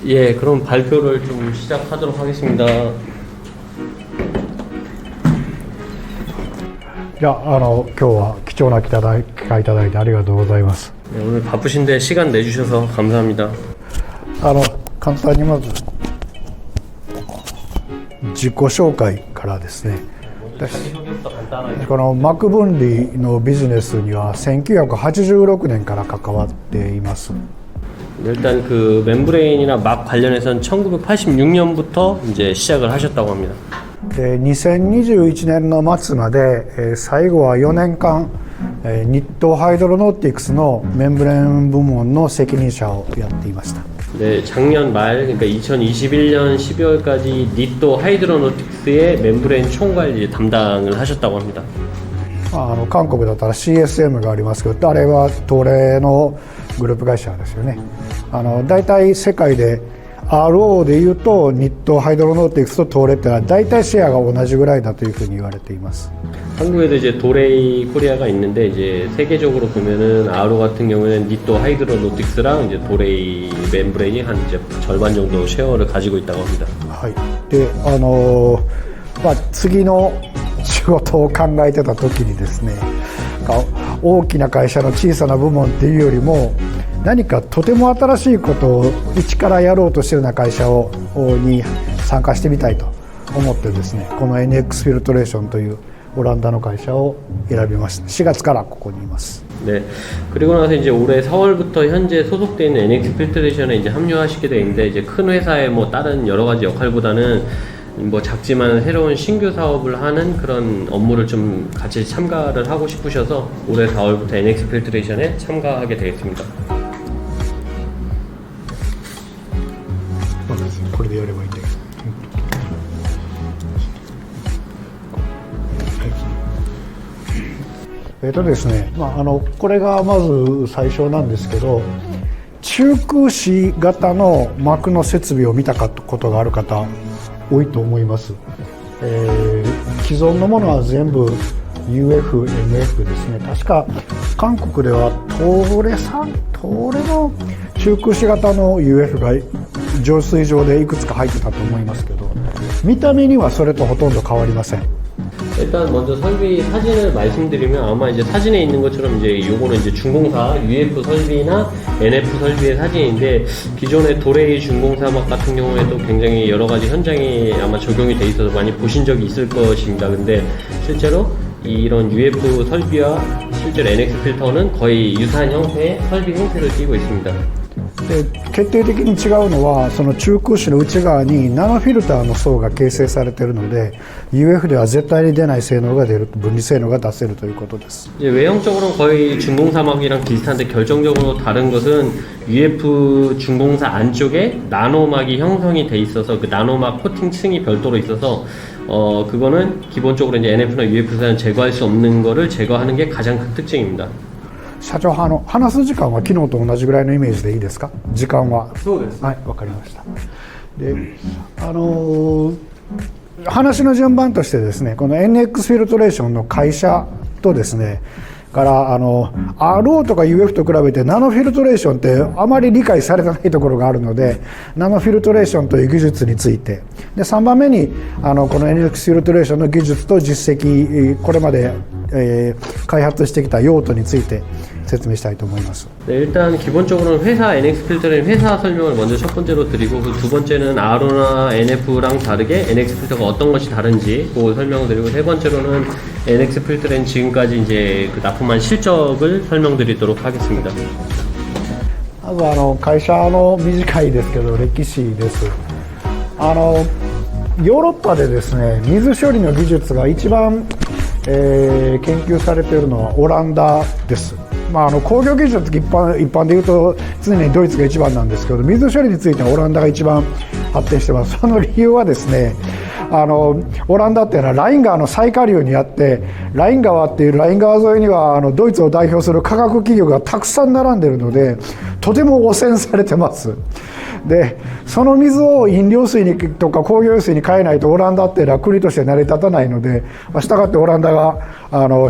예, 그럼 발표를 좀 시작하도록 하겠습니다. 今日は貴重な機会いただいてありがとうございます。 네, 오늘 바쁘신데 시간 내주셔서 감사합니다. 簡単にまず自己紹介からですね。この膜分離のビジネスには1986年から関わっています。 일단 그 멤브레인이나 막 관련해서는 1986년부터 이제 시작을 하셨다고 합니다. 2021年の末まで最後は4年間日東ハイドロノーティクスのメンブレーン部門の責任者をやっていました。 네, 작년 말 그러니까 2021년 12월까지 니또 하이드로노틱스의 멤브레인 총괄 담당을 하셨다고 합니다. 韓国だったら CSM がありますけど、あれは東レのグループ会社ですよね。だいたい世界で RO でいうと日東ハイドロノーティクスと東レってのはだいたいシェアが同じぐらいだというふうに言われています。 한국에도 이제 도레이 코리아가 있는데 이제 세계적으로 보면은 RO 같은 경우에는 니또 하이드로노틱스랑 이제 도레이 멤브레인이 한 이제 절반 정도 쉐어를 가지고 있다고 합니다. はい。で、次の仕事を考えてた時にですね、大きな会社の小さな部門っていうよりも何かとても新しいことを一からやろうとしているような会社に参加してみたいと思ってですね、この NX フィルトレーションというオランダの会社を選びました。4月からここにいます。 네. 그리고 나서 이제 올해 4월부터 현재 소속되어 있는 NX 필트레이션에 이제 합류하시게 되는데 이제 큰 회사의 뭐 다른 여러 가지 역할보다는 뭐 작지만 새로운 신규 사업을 하는 그런 업무를 좀 같이 참가를 하고 싶으셔서 올해 4월부터 NX 필트레이션에 참가하게 되겠습니다. これでやればいいんだけど。ですね、これがまず最初なんですけど、中空子型の膜の設備を見たことがある方多いと思います。既存のものは全部 UF、MF ですね。確か韓国では東レの中空子型の UF が浄水場でいくつか入ってたと思いますけど、見た目にはそれとほとんど変わりません。 일단 먼저 설비 사진을 말씀드리면 아마 이제 사진에 있는 것처럼 이제 요거는 이제 중공사 UF 설비나 NF 설비의 사진인데 기존의 도레이 중공사막 같은 경우에도 굉장히 여러 가지 현장에 아마 적용이 돼 있어서 많이 보신 적이 있을 것입니다. 근데 실제로 이런 UF 설비와 실제로 NX 필터는 거의 유사한 형태의 설비 형태를 띠고 있습니다. で決定的に違うのはその中空子の内側にナノフィルターの層が形成されているので UF では絶対に出ない性能が出る分離性能が出せるということです。 이제 외형적으로는 거의 중공사막이랑 비슷한데 결정적으로 다른 것은 UF 중공사 안쪽에 나노막이 형성이 돼 있어서 그 나노막 코팅 층이 별도로 있어서 그거는 기본적으로 이제 NF나 UF에서는 제거할 수 없는 거를 제거하는 게 가장 큰 특징입니다. 社長、話す時間は昨日と同じぐらいのイメージでいいですか？時間は。そうです。はい、わかりました。で、話の順番としてですね、この NX フィルトレーションの会社とですね、からRO とか UF と比べてナノフィルトレーションってあまり理解されてないところがあるので、ナノフィルトレーションという技術について、で3番目にこの NX フィルトレーションの技術と実績、これまで開発してきた用途について説明したいと思います。 네, 일단 기본적으로는 회사 NX 필터는 회사 설명을 먼저 첫 번째로 드리고 그 두 번째는 RO나 NF랑 다르게 NX 필터가 어떤 것이 다른지 그걸 설명을 드리고 세 번째로는 NX 필터는 지금까지 이제 그 납품한 실적을 설명드리도록 하겠습니다. まず会社の短いですけど歴史です。ヨーロッパでですね、水処理の技術が一番研究されているのはオランダです。工業技術一般でいうと常にドイツが一番なんですけど、水処理についてはオランダが一番発展してます。その理由はですね、オランダっていうのはライン川の最下流にあって、ライン川っていうライン川沿いにはドイツを代表する化学企業がたくさん並んでいるので、とても汚染されてます。でその水を飲料水にとか工業水に変えないとオランダっていうのは国として成り立たないので、したがってオランダが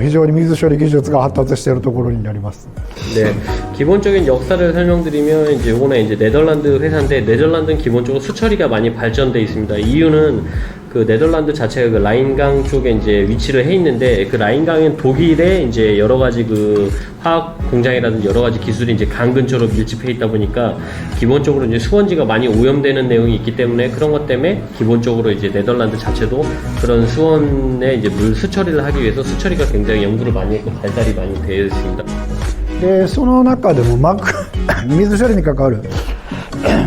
非常に水処理技術が発達しているところになります。 네, 기본적인 역사를 설명드리면 이제 요거는 이제 네덜란드 회사인데 네덜란드는 기본적으로 수처리가 많이 발전돼 있습니다. 이유는 그 네덜란드 자체가 그 라인강 쪽에 이제 위치를 해 있는데 그 라인강은 독일의 이제 여러 가지 그 화학 공장이라든지 여러 가지 기술이 이제 강 근처로 밀집해 있다 보니까 기본적으로 이제 수원지가 많이 오염되는 내용이 있기 때문에 그런 것 때문에 기본적으로 이제 네덜란드 자체도 그런 수원에 이제 물 수처리를 하기 위해서 수처리가 굉장히 연구를 많이 했고 발달이 많이 되어 있습니다. でその中でも水処理に関わる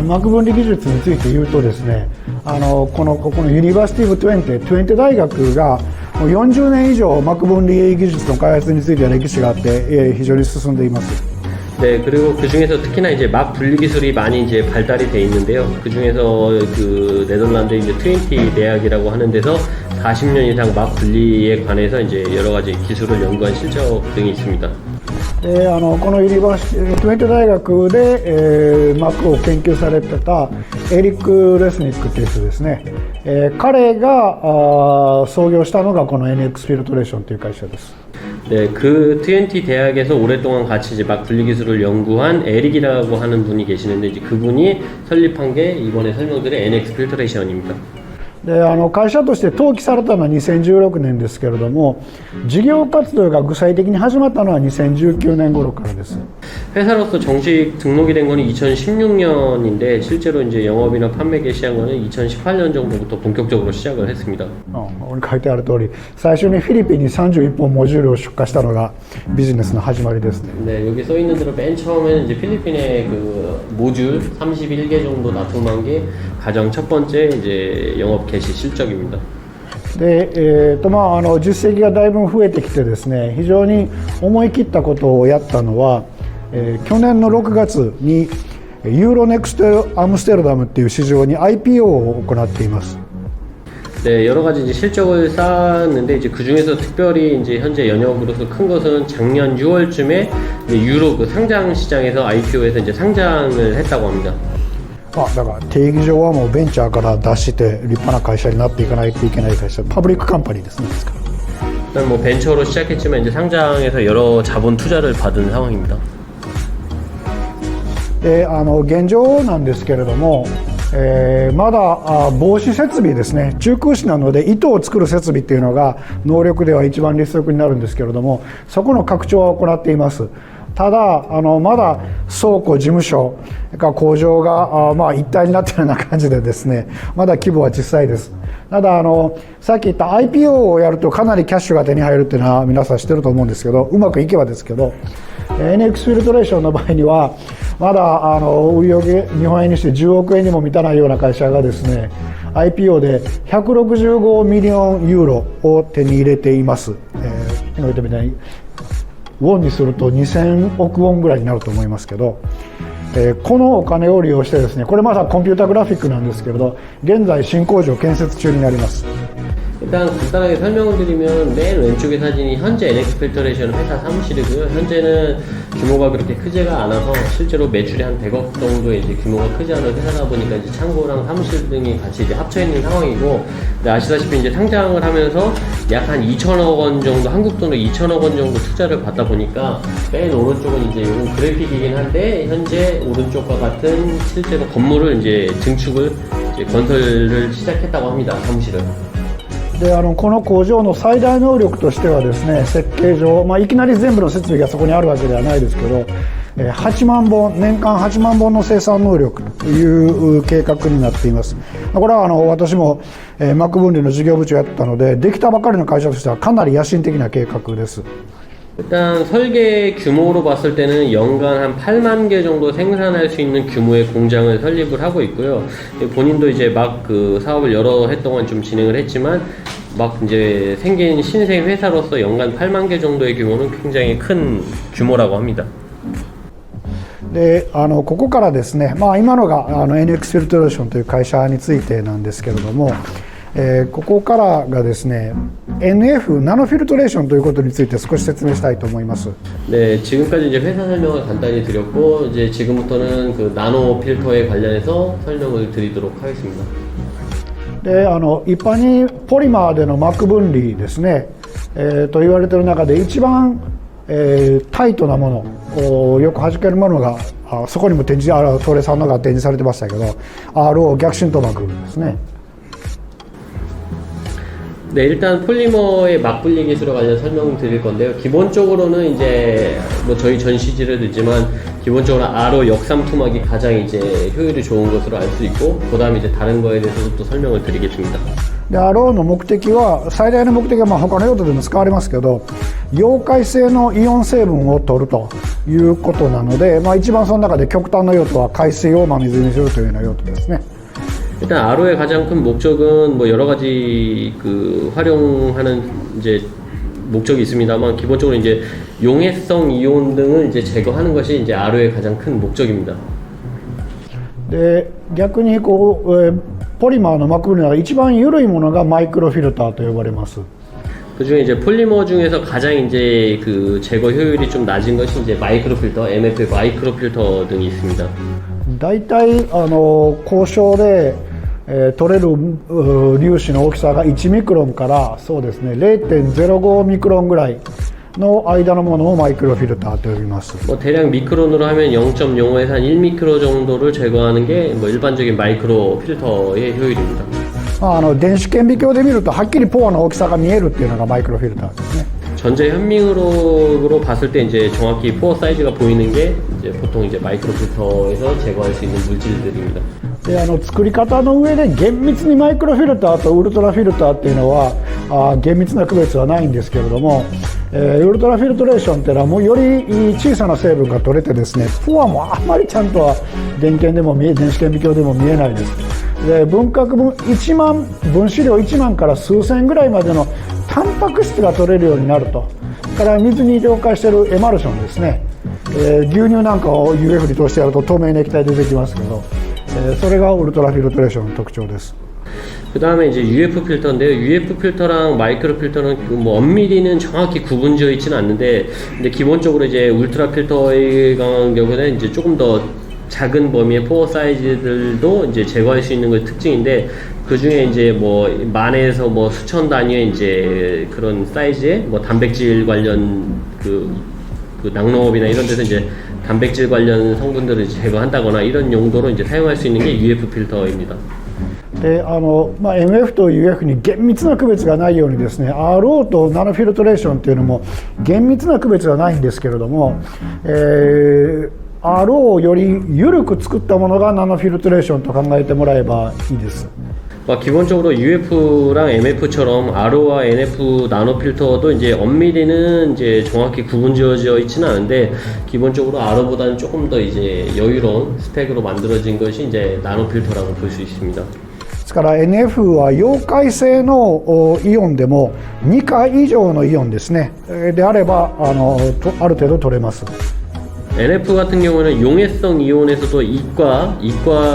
膜分離技術について言うとですね、このユニバーシティ・オブ・トゥエンテ大学がもう40年以上膜分離技術の開発については歴史があって、非常に進んでいます。 네, 그리고 그 중에서 특히나 이제 막 분리 기술이 많이 이제 발달이 돼 있는데요. 그 중에서 그 네덜란드 이제 트윈티 대학이라고 하는 데서 40년 이상 막 분리에 관해서 이제 여러 가지 기술을 연구한 실적 등이 있습니다. でこのユニバーシティ・トゥエンテ大学で、膜を研究されてたエリック・レスニックっていう人ですね、彼が創業したのがこの NX フィルトレーションという会社です。 네, 그 TNT 대학에서 오랫동안 같이 이제 막 분리 기술을 연구한 에릭이라고 하는 분이 계시는데 이제 그분이 설립한 게 이번에 설명드린 NX 필터레이션입니다. で会社として登記されたのは2016年ですけれども、事業活動が具体的に始まったのは2019年頃からです。 회사로서 정식 등록이 된 거는 2016년인데 실제로 이제 영업이나 판매 개시한 거는 2018년 정도부터 본격적으로 시작을 했습니다. ここに書いてある通り、最初にフィリピンに31本モジュールを出荷したのがビジネスの始まりですね。 네, 여기 써 있는 대로 맨 처음에는 이제 필리핀의 그 모듈 31개 정도 납품한 게 가장 첫 번째 이제 영업 개시 실적입니다. で実績がだいぶ増えてきてですね、非常に思い切ったことをやったのは、去年の6月にユーロネクストアムステルダムっていう市場に IPO を行っています。 네, 여러 가지 이제 실적을 쌓았는데 이제 그 중에서 특별히 이제 현재 연역으로서 큰 것은 작년 6월쯤에 유로 그 상장 시장에서 IPO에서 이제 상장을 했다고 합니다. だから定義上はもうベンチャーから出して立派な会社になっていかないといけない会社、パブリックカンパニーですね。ですから 일단 뭐 벤처로 시작했지만 이제 상장해서 여러 자본 투자를 받은 상황입니다. で現状なんですけれども、まだ防止設備ですね、中空市なので糸を作る設備っていうのが能力では一番立足になるんですけれども、そこの拡張は行っています。ただまだ倉庫、事務所が工場が一体になっているような感じでですね、まだ規模は小さいです。たださっき言った IPO をやるとかなりキャッシュが手に入るっていうのは皆さん知ってると思うんですけど、うまくいけばですけど、 NX フィルトレーションの場合にはまだ売上日本円にして10億円にも満たないような会社がですね、 IPO で165ミリオンユーロを手に入れています。今言ったみたいにウォンにすると2000億ウォンぐらいになると思いますけど、このお金を利用してですね、これまだコンピュータグラフィックなんですけれど、現在新工場建設中になります。 일단 간단하게 설명을 드리면 맨 왼쪽의 사진이 현재 NX 필터레이션 회사 사무실이고요. 현재는 규모가 그렇게 크지가 않아서 실제로 매출이 한 100억 정도의 이제 규모가 크지 않은 회사다 보니까 이제 창고랑 사무실 등이 같이 이제 합쳐 있는 상황이고, 아시다시피 이제 상장을 하면서 약 한 2천억 원 정도, 한국 돈으로 2천억 원 정도 투자를 받다 보니까 맨 오른쪽은 이제 요건 그래픽이긴 한데 현재 오른쪽과 같은 실제로 건물을 이제 증축을 이제 건설을 시작했다고 합니다. 사무실을. でこの工場の最大能力としてはですね、設計上、いきなり全部の設備がそこにあるわけではないですけど、8万本、年間8万本の生産能力という計画になっています。これは私も膜分離の事業部長やったので、できたばかりの会社としてはかなり野心的な計画です。 일단 설계 규모로 봤을 때는 연간 한 8만 개 정도 생산할 수 있는 규모의 공장을 설립을 하고 있고요. 본인도 이제 막 그 사업을 여러 해 동안 좀 진행을 했지만 막 이제 생긴 신생 회사로서 연간 8만 개 정도의 규모는 굉장히 큰 규모라고 합니다. でここからですね、今のがNX フィルトレーションという会社についてなんですけれども、ここからがですね NF ナノフィルトレーションということについて少し説明したいと思います。 네, 지금까지 이제 회사 설명을 간단히 드렸고 이제 지금부터는 그 나노 필터에 관련해서 설명을 드리도록 하겠습니다. で一般にポリマーでの膜分離ですね、と言われている中で一番、タイトなものをよく弾けるものがそこにも展示トレさんのが展示されてましたけど RO 逆浸透膜ですね。 네, 일단 폴리머의 막분리 기술에 관련 설명을 드릴 건데요. 기본적으로는 이제 뭐 저희 전시지를 듣지만 기본적으로 RO 역삼투막이 가장 이제 효율이 좋은 것으로 알 수 있고 그다음에 이제 다른 거에 대해서도 또 설명을 드리겠습니다. で RO の目的は最大の目的は他の用途でも使われますけど溶解性のイオン成分を取るということなので、一番その中で極端な用途は海水を真水にするというような用途ですね。 일단 RO의 가장 큰 목적은 뭐 여러 가지 그 활용하는 이제 목적이 있습니다만 기본적으로 이제 용해성 이온 등을 이제 제거하는 것이 이제 RO의 가장 큰 목적입니다. で逆にこう、ポリマーの膜分離が一番緩いものがマイクロフィルターと呼ばれます。 그 중에 이제 폴리머 중에서 가장 이제 그 제거 효율이 좀 낮은 것이 이제 마이크로 필터, MF 마이크로 필터 등이 있습니다. だいたい交渉で取れる粒子の大きさが1ミクロンからそうですね 0.05 ミクロンぐらいの間のものをマイクロフィルターと呼びます。 뭐 대략 미크론으로 하면 0.05에서 한 1미크로 정도를 제거하는 게 뭐 일반적인 마이크로 필터의 효율입니다. 電子顕微鏡で見るとはっきりポアの大きさが見えるっていうのがマイクロフィルターですね。 전자 현미으로 봤을 때 이제 정확히 포어 사이즈가 보이는 게 이제 보통 이제 마이크로 필터에서 제거할 수 있는 물질들입니다. で作り方の上で厳密にマイクロフィルターとウルトラフィルターっていうのは厳密な区別はないんですけれども、ウルトラフィルトレーションっていうのはもうより小さな成分が取れてですねポアもあんまりちゃんとは電子顕微鏡でも見えないです。で分子量1万から数千ぐらいまでのタンパク質が取れるようになると。から水に溶解しているエマルションですね、牛乳なんかを UF に通してやると透明な液体出てきますけど、それがウルトラフィルトレーションの特徴です。 그 다음에 이제 UF 필터인데요. UF 필터랑 마이크로 필터는 뭐 엄밀히는 정확히 구분되어 있지는 않는데, 근데 기본적으로 이제 울트라 필터의 강한 경우는 이제 조금 더 작은 범위의 포어 사이즈들도 이제 제거할 수 있는 것 특징인데, 그 중에 이제 뭐 만에서 뭐 수천 단위의 이제 그런 사이즈의 뭐 단백질 관련 그 낙농업이나 이런 데서 이제 단백질 관련 성분들을 제거한다거나 이런 용도로 이제 사용할 수 있는 게 UF 필터입니다. でMF と UF に厳密な区別がないようにですね RO とナノフィルトレーションというのも厳密な区別はないんですけれども、RO をより緩く作ったものがナノフィルトレーションと考えてもらえばいいです。 기본적으로 UF랑 MF처럼 RO와 NF 나노 필터도 이제 엄밀히는 이제 정확히 구분지어져 있지는 않은데 기본적으로 RO보다는 조금 더 이제 여유로운 스펙으로 만들어진 것이 이제 나노 필터라고 볼 수 있습니다. ですから NF は溶解性のイオンでも2回以上のイオンですねであればある程度取れます。 NF 같은 경우는 용해성 이온에서도 이과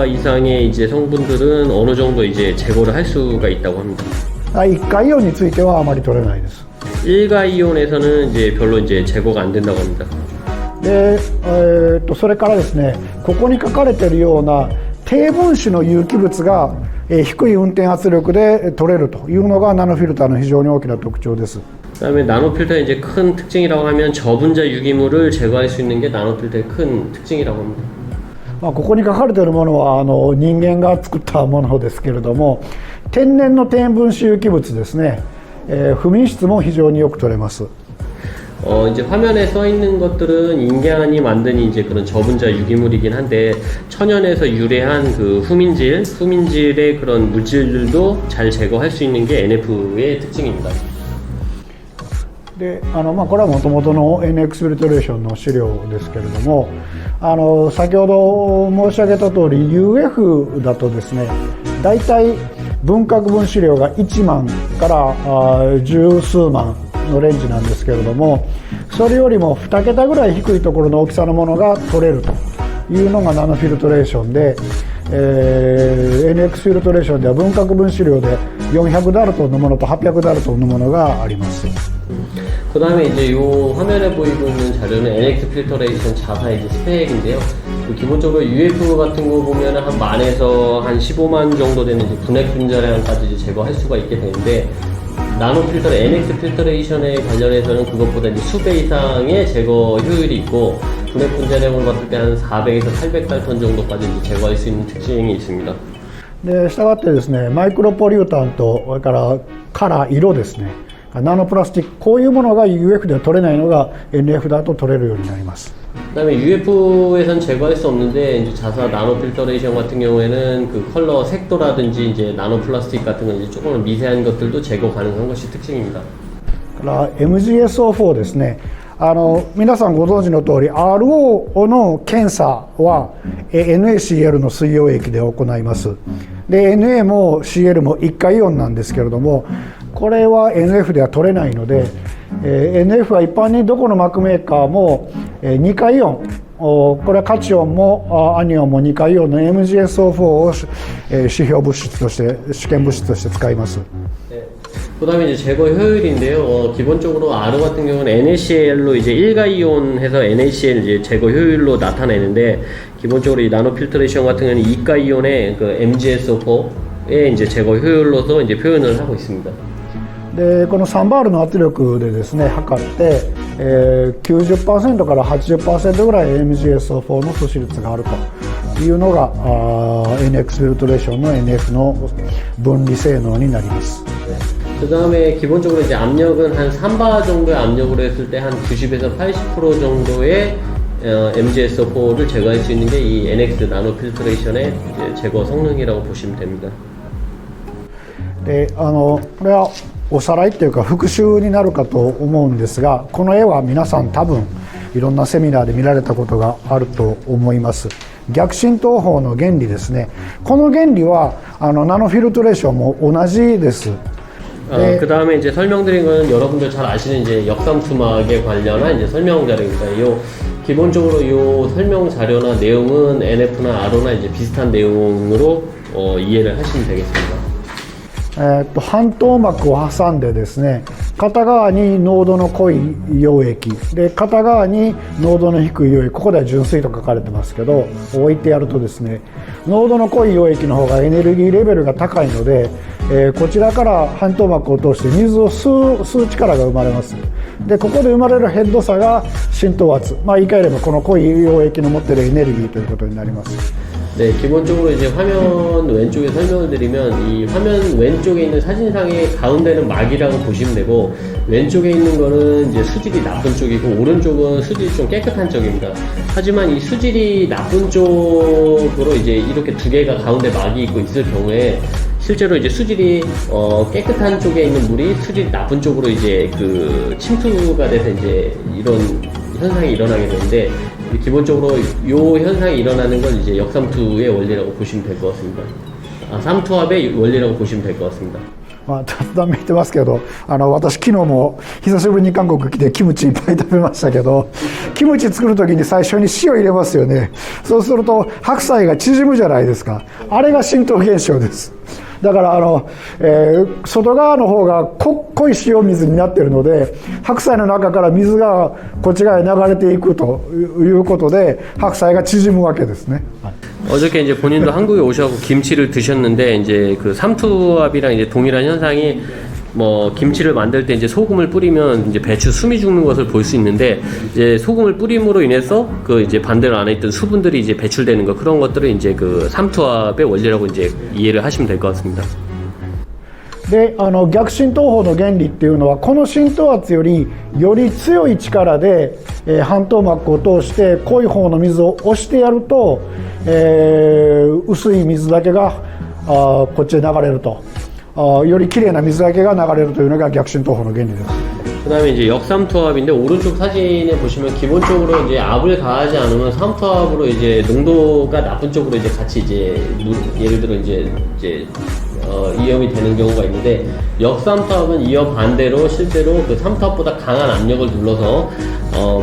이상의 이제 성분들은 어느 정도 이제 제거를 할 수가 있다고 합니다. 1回イオンについてはあまり取れないです。 1가 이온에서는 이제 별로 이제 제거가 안 된다고 합니다. で、それからですね、ここに書かれているような低分子の有機物が低い運転圧力で取れるというのがナノフィルターの非常に大きな特徴です。 그다음에 나노 필터의 이제 큰 특징이라고 하면 저분자 유기물을 제거할 수 있는 게 나노 필터의 큰 특징이라고 합니다. ここに書かれているものは人間が作ったものですけれども、天然の低分子有機物ですね、不眠質も非常によく取れます。 이제 화면에 써 있는 것들은 인간이 만든 이제 그런 저분자 유기물이긴 한데 천연에서 유래한 그 후민질의 그런 물질들도 잘 제거할 수 있는 게 NF의 특징입니다. でこれはもともとの NX フィルトレーションの資料ですけれども先ほど申し上げた通り UF だとですねだいたい分核分子量が1万から十数万のレンジなんですけれどもそれよりも2桁ぐらい低いところの大きさのものが取れるというのがナノフィルトレーションで、NX フィルトレーションでは分割分子量で400ダルトンのものと800ダルトンのものがあります。 그 다음에 이제 요 화면에 보이고 있는 자료는 NX 필터레이션 자사 이제 스펙인데요. 기본적으로 UF 같은 거 보면 한 만에서 한 15만 정도 되는 이제 분해 분자량까지 이제 제거할 수가 있게 되는데, 나노 필터, NX 필터레이션에 관련해서는 그것보다 이제 수배 이상의 제거 효율이 있고, 분해 분자량을 봤을 때 한 400에서 800달톤 정도까지 이제 제거할 수 있는 특징이 있습니다. でしたがってですね、マイクロポリュータンとそれからカラー、色ですね、ナノプラスチック、こういうものが UF では取れないのが NF だと取れるようになります。 그다음에 UF에선 제거할 수 없는데 이제 자사 나노 필터레이션 같은 경우에는 그 컬러 색도라든지 이제 나노 플라스틱 같은 건 이제 조금 미세한 것들도 제거 가능한 것이 특징입니다. から MGSO4 ですね、皆さんご存知の通り RO の検査は NaCl の水溶液で行います。で Na も Cl も1回イオンなんですけれども、これは NF では取れないので、NF は一般にどこの膜メーカーも2回イオン、これはカチオンもアニオンも2回イオンの MGSO4 を指標物質として試験物質として使います。 그다음에 이제 제거 효율인데요. 기본적으로 R 같은 경우는 NaCl로 이제 1가 이온해서 NaCl 이제 제거 효율로 나타내는데, 기본적으로 이 나노 필터레이션 같은 경우는 2가 이온의 그 MgSO4의 이제 제거 효율로서 이제 표현을 하고 있습니다. でこの3バールの圧力でですね測って、90% から 80% ぐらい MgSO4 の素子率があるというのがNX フィルトレーションの NF の分離性能になります。 그 다음에 기본적으로 이제 압력은 한 3바 정도의 압력으로 했을 때 한 90에서 80% 정도의 MgSO4를 제거할 수 있는 게 이 NX 나노 필터레이션의 이제 제거 성능이라고 보시면 됩니다. でこれはおさらいというか復習になるかと思うんですが、この絵は皆さん多分いろんなセミナーで見られたことがあると思います。逆浸透法の原理ですね。この原理はナノフィルトレーションも同じです。 그 다음에 이제 설명드린 건 여러분들 잘 아시는 이제 역삼투막에 관련한 이제 설명 자료입니다. 요 기본적으로 요 설명 자료나 내용은 NF나 RO나 이제 비슷한 내용으로 이해를 하시면 되겠습니다. 半透膜を挟んでですね、片側に濃度の濃い溶液で片側に濃度の低い溶液、ここでは純水と書かれてますけど置いてやるとですね、濃度の濃い溶液の方がエネルギーレベルが高いので、こちらから半透膜を通して水を吸う力が生まれます。でここで生まれるヘッド差が浸透圧、言い換えればこの濃い溶液の持っているエネルギーということになります。 네, 기본적으로 이제 화면 왼쪽에 설명을 드리면 이 화면 왼쪽에 있는 사진상의 가운데는 막이라고 보시면 되고, 왼쪽에 있는 거는 이제 수질이 나쁜 쪽이고 오른쪽은 수질이 좀 깨끗한 쪽입니다. 하지만 이 수질이 나쁜 쪽으로 이제 이렇게 두 개가 가운데 막이 있고 있을 경우에 실제로 이제 수질이 깨끗한 쪽에 있는 물이 수질이 나쁜 쪽으로 이제 그 침투가 돼서 이제 이런 현상이 일어나게 되는데, 기본적으로 이 현상이 일어나는 걸 이제 역삼투의 원리라고 보시면 될 것 같습니다. 삼투압의 원리라고 보시면 될 것 같습니다. 雑談見てますけど、私昨日も久しぶりに韓国来てキムチいっぱい食べましたけど、キムチ作る時に最初に塩入れますよね。そうすると白菜が縮むじゃないですか。あれが浸透現象です。だから外側の方が濃い塩水になっているので、白菜の中から水がこっち側へ流れていくということで白菜が縮むわけですね。 어저께 이제 본인도 한국에 오셔서 김치를 드셨는데, 이제 그 삼투압이랑 이제 동일한 현상이 뭐 김치를 만들 때 이제 소금을 뿌리면 이제 배추 숨이 죽는 것을 볼 수 있는데, 이제 소금을 뿌림으로 인해서 그 이제 반대로 안에 있던 수분들이 이제 배출되는 거, 그런 것들을 이제 그 삼투압의 원리라고 이제 이해를 하시면 될 것 같습니다. で逆浸透法の原理っていうのは、この浸透圧よりより強い力で、半透膜を通して濃い方の水を押してやると、薄い水だけがこっちへ流れると、よりきれいな水だけが流れるというのが逆浸透法の原理です。 그 다음에 이제 역삼투압인데, 오른쪽 사진에 보시면 기본적으로 이제 압을 가하지 않으면 삼투압으로 이제 농도가 나쁜 쪽으로 이제 같이 이제 예를 들어 이제 이염이 되는 경우가 있는데 역삼투압은 이어 반대로 실제로 그 삼투압보다 강한 압력을 눌러서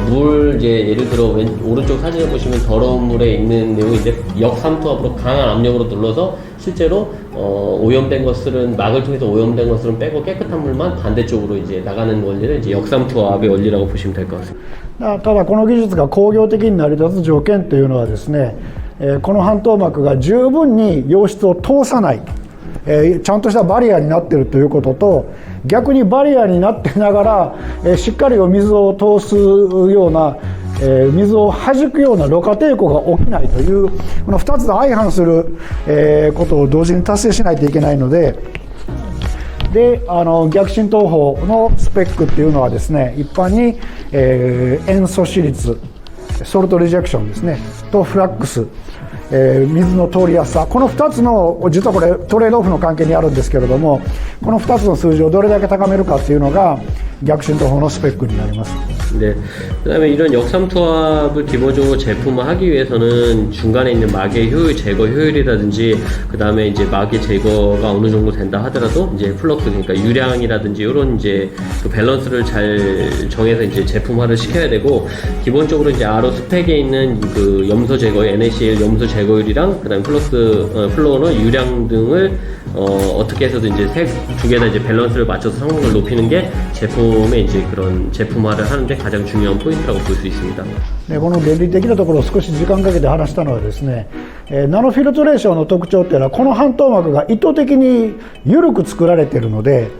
물 이제 예를 들어 오른쪽 사진을 보시면 더러운 물에 있는 내용인데 역삼투압으로 강한 압력으로 눌러서 실제로 오염된 것들은 막을 통해서 오염된 것들은 빼고 깨끗한 물만 반대쪽으로 이제 나가는 원리를 이제 역삼투압의 원리라고 보시면 될 것 같습니다. ただこの技術が工業的に成り立つ条件というのはですね、この半透膜が十分に溶質を通さない、ちゃんとしたバリアになっているということと、逆にバリアになってながら、しっかりお水を通すような、水を弾くようなろ過抵抗が起きないというこの2つが相反する、ことを同時に達成しないといけないので、逆浸透法のスペックっていうのはですね、一般に、塩素比率、ソルトリジェクションですねとフラックス、水の通りやすさ、この2つの実はこれトレードオフの関係にあるんですけれども、この2つの数字をどれだけ高めるかっていうのが逆浸透法のスペックになります。 네. 그다음에 이런 역삼투압을 기본적으로 제품화하기 위해서는 중간에 있는 막의 효율 제거 효율이라든지 그다음에 이제 막의 제거가 어느 정도 된다 하더라도 이제 플럭스 그러니까 유량이라든지 이런 이제 그 밸런스를 잘 정해서 이제 제품화를 시켜야 되고 기본적으로 이제 RO 스펙에 있는 그 염소 제거 NaCl 염소 제거율이랑 그다음에 플럭스 플로어는 유량 등을 어떻게 해서든 이제 두 개 다 이제 밸런스를 맞춰서 성능을 높이는 게 제품의 이제 그런 제품화를 하는데 가장 중요한 포인트라고 볼 수 있습니다. この原理的なところを少し時間かけて話したのはですね、ナノフィルトレーションの特徴っていうのはこの半透膜が意図的に緩く作られているので、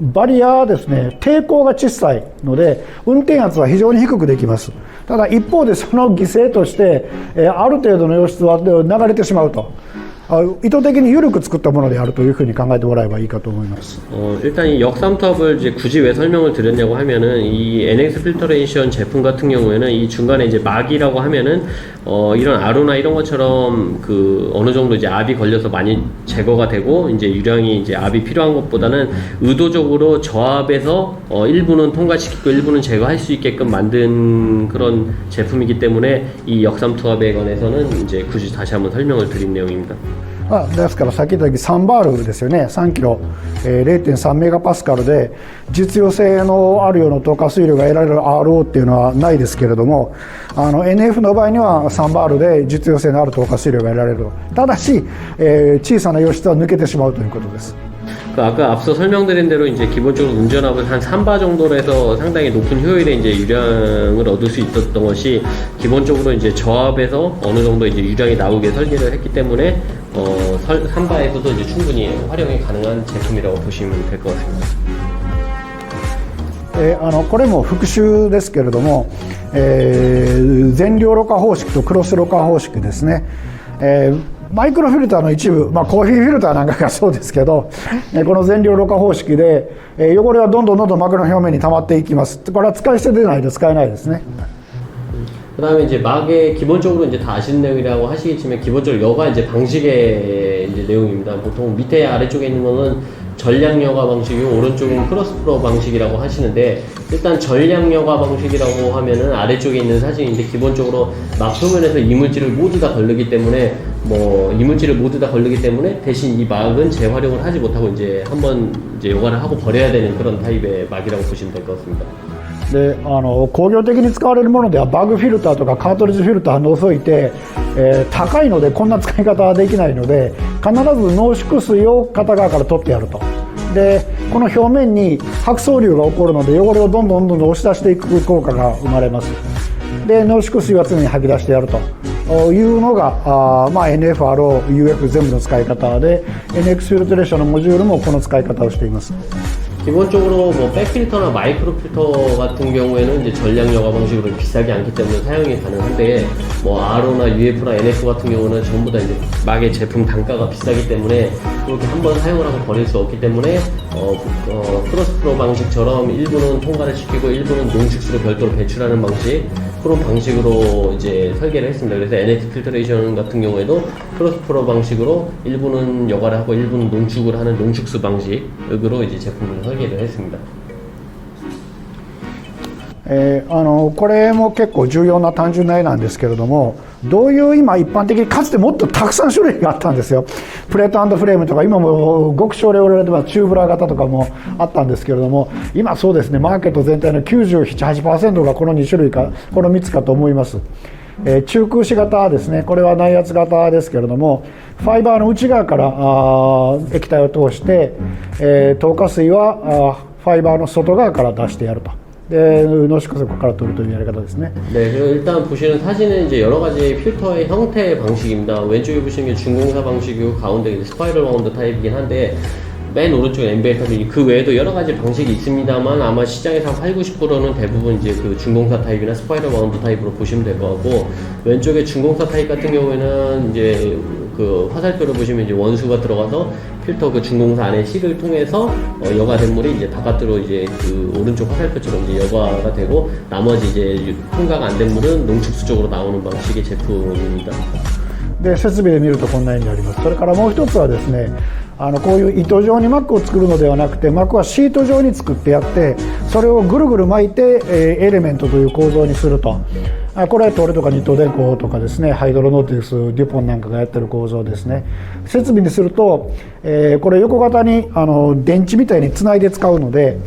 バリアはですね抵抗が小さいので運転圧は非常に低くできます。ただ一方でその犠牲として、ある程度の溶質は流れてしまうと。 意図的に緩く作ったものであるというふうに考えてもらえばいいかと思います。 일단 이 역삼투압을 이제 굳이 왜 설명을 드렸냐고 하면은 이 NX 필터레이션 제품 같은 경우에는 이 중간에 이제 막이라고 하면은 이런 아로나 이런 것처럼 그 어느 정도 이제 압이 걸려서 많이 제거가 되고 이제 유량이 이제 압이 필요한 것보다는 의도적으로 저압에서 일부는 통과시키고 일부는 제거할 수 있게끔 만든 그런 제품이기 때문에 이 역삼투압에 관해서는 이제 굳이 다시 한번 설명을 드린 내용입니다. ですからさっき言ったように3バールですよね、3キロ、0.3 メガパスカルで実用性のあるような透過水量が得られる RO っていうのはないですけれども、NF の場合には3バールで実用性のある透過水量が得られる。ただし、小さな溶質は抜けてしまうということです。 그 아까 앞서 설명드린 대로 이제 기본적으로 운전압을 한 3바 정도로 해서 상당히 높은 효율의 이제 유량을 얻을 수 있었던 것이 기본적으로 이제 저압에서 어느 정도 이제 유량이 나오게 설계를 했기 때문에 3바에서도 이제 충분히 활용이 가능한 제품이라고 보시면 될 것 같습니다. これも復習ですけれども、全量ろ過方式とクロスろ過方式ですね。マイクロフィルターの一部、コーヒーフィルターなんかがそうですけど、この全量ろ過方式で汚れはどんどん膜の表面に溜まっていきます。これは使い捨てでないと使えないですね。 그다음에 이제 막에 기본적으로 이제 다 아시는 내용이라고 하시겠지만 기본적으로 여가 이제 방식의 이제 내용입니다. 보통 밑에 아래쪽에 있는 거는 전량 여가 방식이고 오른쪽은 크로스 프로 방식이라고 하시는데 일단 전량 여가 방식이라고 하면은 아래쪽에 있는 사진인데 기본적으로 막 표면에서 이물질을 모두 다 걸르기 때문에 이물질을 모두 다 걸르기 때문에 대신 이 막은 재활용을 하지 못하고 이제 한번 이제 여가를 하고 버려야 되는 그런 타입의 막이라고 보시면 될 것 같습니다. で工業的に使われるものではバグフィルターとかカートリッジフィルターを除いて、高いのでこんな使い方はできないので必ず濃縮水を片側から取ってやると。でこの表面に白層流が起こるので汚れをどんどん押し出していく効果が生まれます。で濃縮水は常に吐き出してやるというのがNF、RO、UF 全部の使い方で NX フィルトレーションのモジュールもこの使い方をしています。 기본적으로 뭐 백필터나 마이크로 필터 같은 경우에는 이제 전량 여가 방식으로 비싸지 않기 때문에 사용이 가능한데 뭐 RO나 UF나 NF 같은 경우는 전부 다 이제 막의 제품 단가가 비싸기 때문에 그렇게 한번 사용을 하고 버릴 수 없기 때문에 크로스 프로 방식처럼 일부는 통과를 시키고 일부는 농축수로 별도로 배출하는 방식 그런 방식으로 이제 설계를 했습니다. 그래서 NX 필터레이션 같은 경우에도 크로스 프로 방식으로 일부는 여가를 하고 일부는 농축을 하는 농축수 방식으로 이제 제품을 설계를 했습니다. これも結構重要な単純な絵なんですけれども、どういう今一般的にかつてもっとたくさん種類があったんですよ。プレート&フレームとか、今も極小レオレではチューブラー型とかもあったんですけれども、今そうですね、マーケット全体の 97-8% がこの2種類かこの3つかと思います。中空子型ですね、これは内圧型ですけれども、ファイバーの内側から液体を通して、透過水はファイバーの外側から出してやると。濃縮そこから取るというやり方ですね。네, 그리고 일단 보시는 사진은 이제 여러 가지 필터의 형태 방식입니다. 왼쪽에 보시는 게 중공사 방식이고 가운데 이제 스파이럴 라운드 타입이긴 한데 맨 오른쪽에 MBL 타입이 그 외에도 여러 가지 방식이 있습니다만 아마 시장에서 80-90%는 대부분 이제 그 중공사 타입이나 스파이럴 라운드 타입으로 보시면 될 것 같고 왼쪽에 중공사 타입 같은 경우에는 이제 그 화살표를 보시면 이제 원수가 들어가서 필터 그 중공사 안에 실을 통해서 여과 된물이 이제 바깥으로 이제 그 오른쪽 화살표처럼 이제 여과가 되고 나머지 이제 통과가 안 된 물은 농축수 쪽으로 나오는 방식의 제품입니다. で設備で見るとこんな絵になります。それからもう一つはですね、こういう糸状に膜を作るのではなくて、膜はシート状に作ってやって、それをぐるぐる巻いてエレメントという構造にすると。これはトルとか日東電工とかですね、ハイドロノーティクス、デュポンなんかがやってる構造ですね。設備にすると、これ横型に電池みたいにつないで使うので、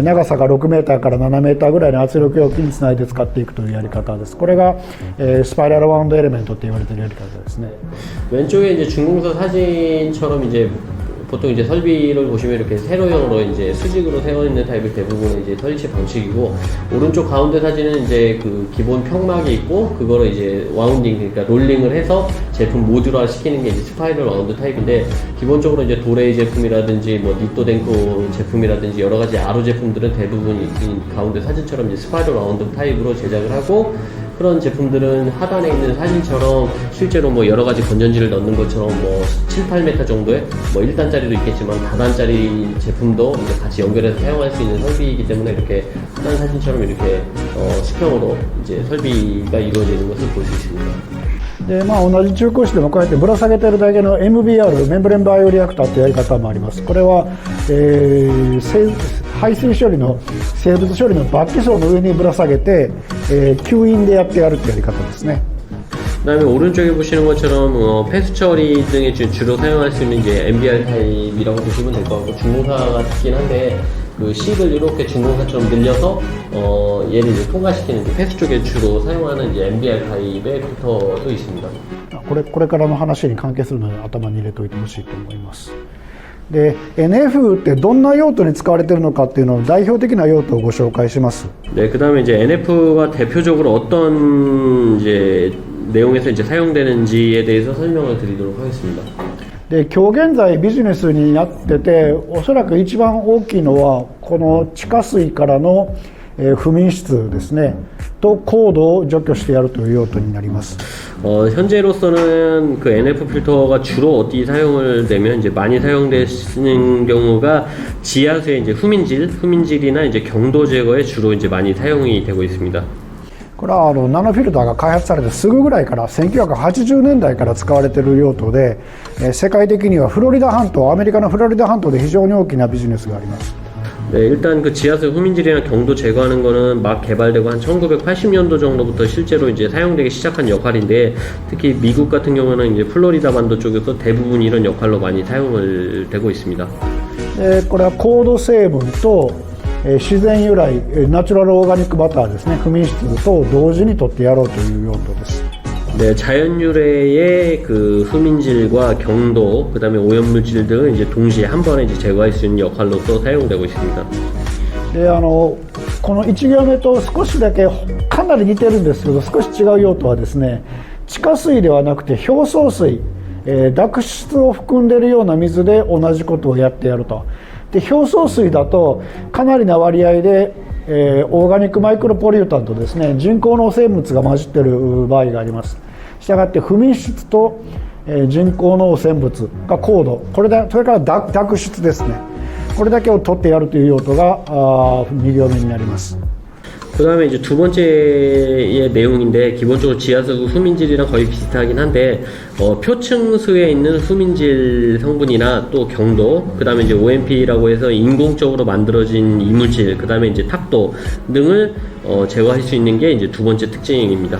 長さが6メーターから7メーターぐらいの圧力容器につないで使っていくというやり方です。これがスパイラルワウンドエレメントって言われているやり方ですね。 왼쪽에 이제 중공사 사진처럼 이제 보통 이제 설비를 보시면 이렇게 세로형으로 이제 수직으로 세워 있는 타입이 대부분 이제 설치 방식이고 오른쪽 가운데 사진은 이제 그 기본 평막이 있고 그거를 이제 와운딩 그러니까 롤링을 해서 제품 모듈화 시키는 게 이제 스파이럴 와운드 타입인데 기본적으로 이제 도레이 제품이라든지 뭐 니토덴코 제품이라든지 여러 가지 아로 제품들은 대부분 이 가운데 사진처럼 이제 스파이럴 와운드 타입으로 제작을 하고 그런 제품들은 하단에 있는 사진처럼 실제로 뭐 여러 가지 건전지를 넣는 것처럼 뭐 7, 8m 정도의 뭐 1단짜리도 있겠지만 다단짜리 제품도 이제 같이 연결해서 사용할 수 있는 설비이기 때문에 이렇게 하단 사진처럼 이렇게 수평으로 이제 설비가 이루어지는 것을 볼 수 있습니다. で同じ中空子でもこうやってぶら下げてるだけの MBR メンブレンバイオリアクターというやり方もあります。これは、排水処理の生物処理のバッキ層の上にぶら下げて、吸引でやってやるというやり方ですね。 그다음에 오른쪽에 보시는 것처럼 폐수 처리 등에 주로 사용할 수 있는 이제 MBR 타입이라고 보시면 될 것 같고 중공사 같긴 한데 그 실을 이렇게 중공사처럼 늘려서 얘를 이제 통과시키는 폐수 쪽에 주로 사용하는 이제 MBR 타입의 필터도 있습니다. これからの話に関係するので頭に入れておいてほしいと思います。で NF ってどんな用途に使われているのかっていうのを代表的な用途をご紹介します。 네, 그다음에 이제 NF가 대표적으로 어떤 이제 내용에서 이제 사용되는지에 대해서 설명을 드리도록 하겠습니다. で今日現在ビジネスになってて、おそらく一番大きいのはこの地下水からの不眠室ですねと高度を除去してやるという用途になります。 현재로서는 그 NF 필터가 주로 어디 사용을 되면 이제 많이 사용되는 경우가 지하수의 이제 후민질이나 이제 경도 제거에 주로 이제 많이 사용이 되고 있습니다. これはナノフィルターが開発されてすぐぐらいから1980年代から使われている用途で、世界的にはフロリダ半島、アメリカのフロリダ半島で非常に大きなビジネスがあります。 네, 일단 그 지하수 후민질이나 경도 제거하는 거는 막 개발되고 한 1980년도 정도부터 실제로 이제 사용되기 시작한 역할인데 특히 미국 같은 경우는 이제 플로리다 반도 쪽에서 대부분 이런 역할로 많이 사용을 되고 있습니다. これは高度成分と自然由来ナチュラルオーガニックバターですね、不眠質と同時に取ってやろうという用途です。 네, 자연 유래의 그 후민질과 경도, 그다음에 오염물질 등을 이제 동시에 한 번에 이제 제거할 수 있는 역할로서 사용되고 있습니다. でこの1行目と少しだけかなり似てるんですけど、少し違う用途はですね、地下水ではなくて表層水、濁質を含んでいるような水で同じことをやってやると。で表層水だとかなりな割合で、オーガニックマイクロポリュータントですね、人工の生物が混じっている場合があります。したがって不眠質と、人工の汚染物が高度、それから濁質ですね、これだけを取ってやるという用途が2行目になります。 그다음에 이제 두 번째의 내용인데 기본적으로 지하수 수민질이랑 거의 비슷하긴 한데 표층수에 있는 수민질 성분이나 또 경도, 그다음에 이제 OMP라고 해서 인공적으로 만들어진 이물질, 그다음에 이제 탁도 등을 제거할 수 있는 게 이제 두 번째 특징입니다.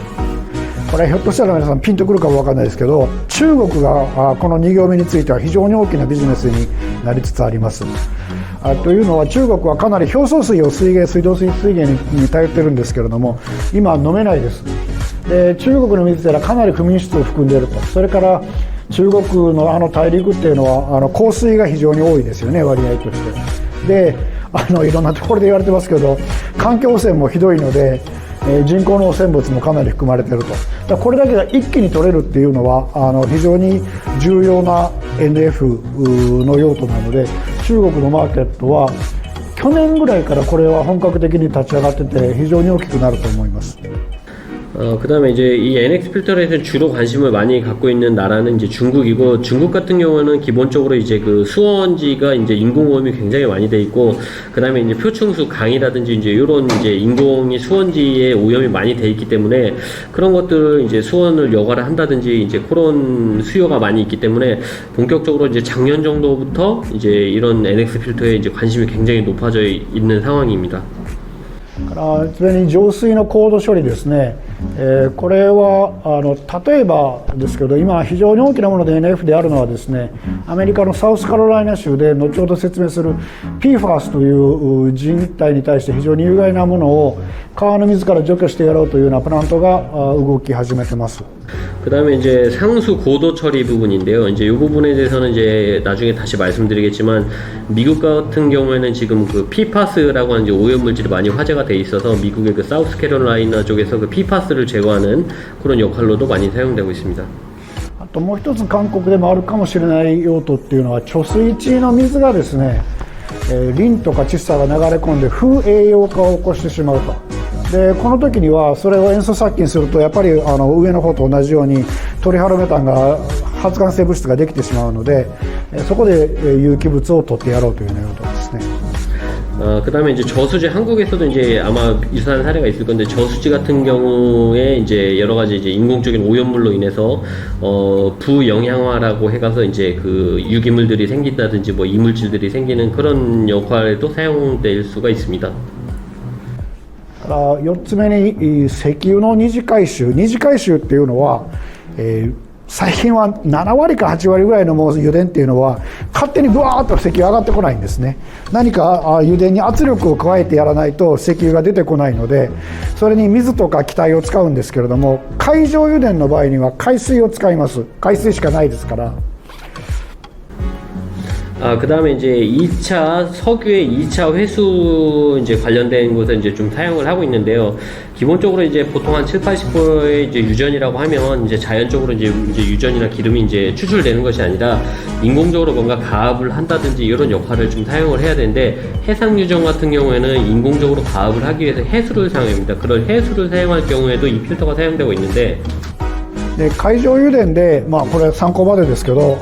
これひょっとしたら皆さんピンとくるかもわかんないですけど、中国がこの2行目については非常に大きなビジネスになりつつあります。というのは中国はかなり表層水を水道水水源に頼ってるんですけれども、今飲めないです。で中国の水というのはかなり不眠質を含んでいると。それから中国の大陸っていうのは降水が非常に多いですよね、割合として。でいろんなところで言われてますけど、環境汚染もひどいので人工の汚染物もかなり含まれていると。だからこれだけが一気に取れるっていうのは非常に重要な NF の用途なので、中国のマーケットは去年ぐらいからこれは本格的に立ち上がってて非常に大きくなると思います。 그 다음에 이제 이 NX 필터에서 주로 관심을 많이 갖고 있는 나라는 이제 중국이고, 중국 같은 경우는 기본적으로 이제 그 수원지가 이제 인공오염이 굉장히 많이 돼 있고, 그 다음에 이제 표층수 강이라든지 이제 이런 이제 인공이 수원지에 오염이 많이 돼 있기 때문에 그런 것들을 이제 수원을 여과를 한다든지 이제 그런 수요가 많이 있기 때문에 본격적으로 이제 작년 정도부터 이제 이런 NX 필터에 이제 관심이 굉장히 높아져 있는 상황입니다. それに浄水の高度処理ですね、これは例えばですけど、今非常に大きなもので NF であるのはですね、アメリカのサウスカロライナ州で後ほど説明する PFAS という人体に対して非常に有害なものを川の水から除去してやろうというようなプラントが動き始めてます。 그 다음에 이제 상수 고도 처리 부분인데요. 이제 이 부분에 대해서는 이제 나중에 다시 말씀드리겠지만, 미국 같은 경우에는 지금 그 PFAS라고 하는 이제 오염물질이 많이 화제가 돼 있어서 미국의 그 사우스캐롤라이나 쪽에서 그 PFAS를 제거하는 그런 역할로도 많이 사용되고 있습니다. あともう一つ韓国でもあるかもしれない用途っていうのは、貯水池の水がですね、リンとか窒素が流れ込んで風栄養化を起こしてしまうと。でこの時にはそれを塩素殺菌するとやっぱり上の方と同じようにトリハロメタンが発がん性物質ができてしまうので、そこで有機物を取ってやろうというような用途ですね。 그 다음에 이제 저수지, 한국에서도 이제 아마 유사한 사례가 있을 건데, 저수지 같은 경우에 이제 여러 가지 이제 인공적인 오염물로 인해서 부영양화라고 해가서 이제 그 유기물들이 생긴다든지 뭐 이물질들이 생기는 그런 역할에도 사용될 수가 있습니다. 4つ目に石油の二次回収っていうのは、最近は7割か8割ぐらいのもう油田っていうのは勝手にブワーッと石油上がってこないんですね。何か油田に圧力を加えてやらないと石油が出てこないので、それに水とか気体を使うんですけれども、海上油田の場合には海水を使います。海水しかないですから。 그 다음에 이제 2차 석유의 2차 회수 이제 관련된 곳에 이제 좀 사용을 하고 있는데요. 기본적으로 이제 보통 한 70-80%의 이제 유전이라고 하면 이제 자연적으로 이제 유전이나 기름이 이제 추출되는 것이 아니라 인공적으로 뭔가 가압을 한다든지 이런 역할을 좀 사용을 해야 되는데, 해상 유전 같은 경우에는 인공적으로 가압을 하기 위해서 해수를 사용합니다. 그런 해수를 사용할 경우에도 이 필터가 사용되고 있는데, で海上油田で、これ参考までですけど、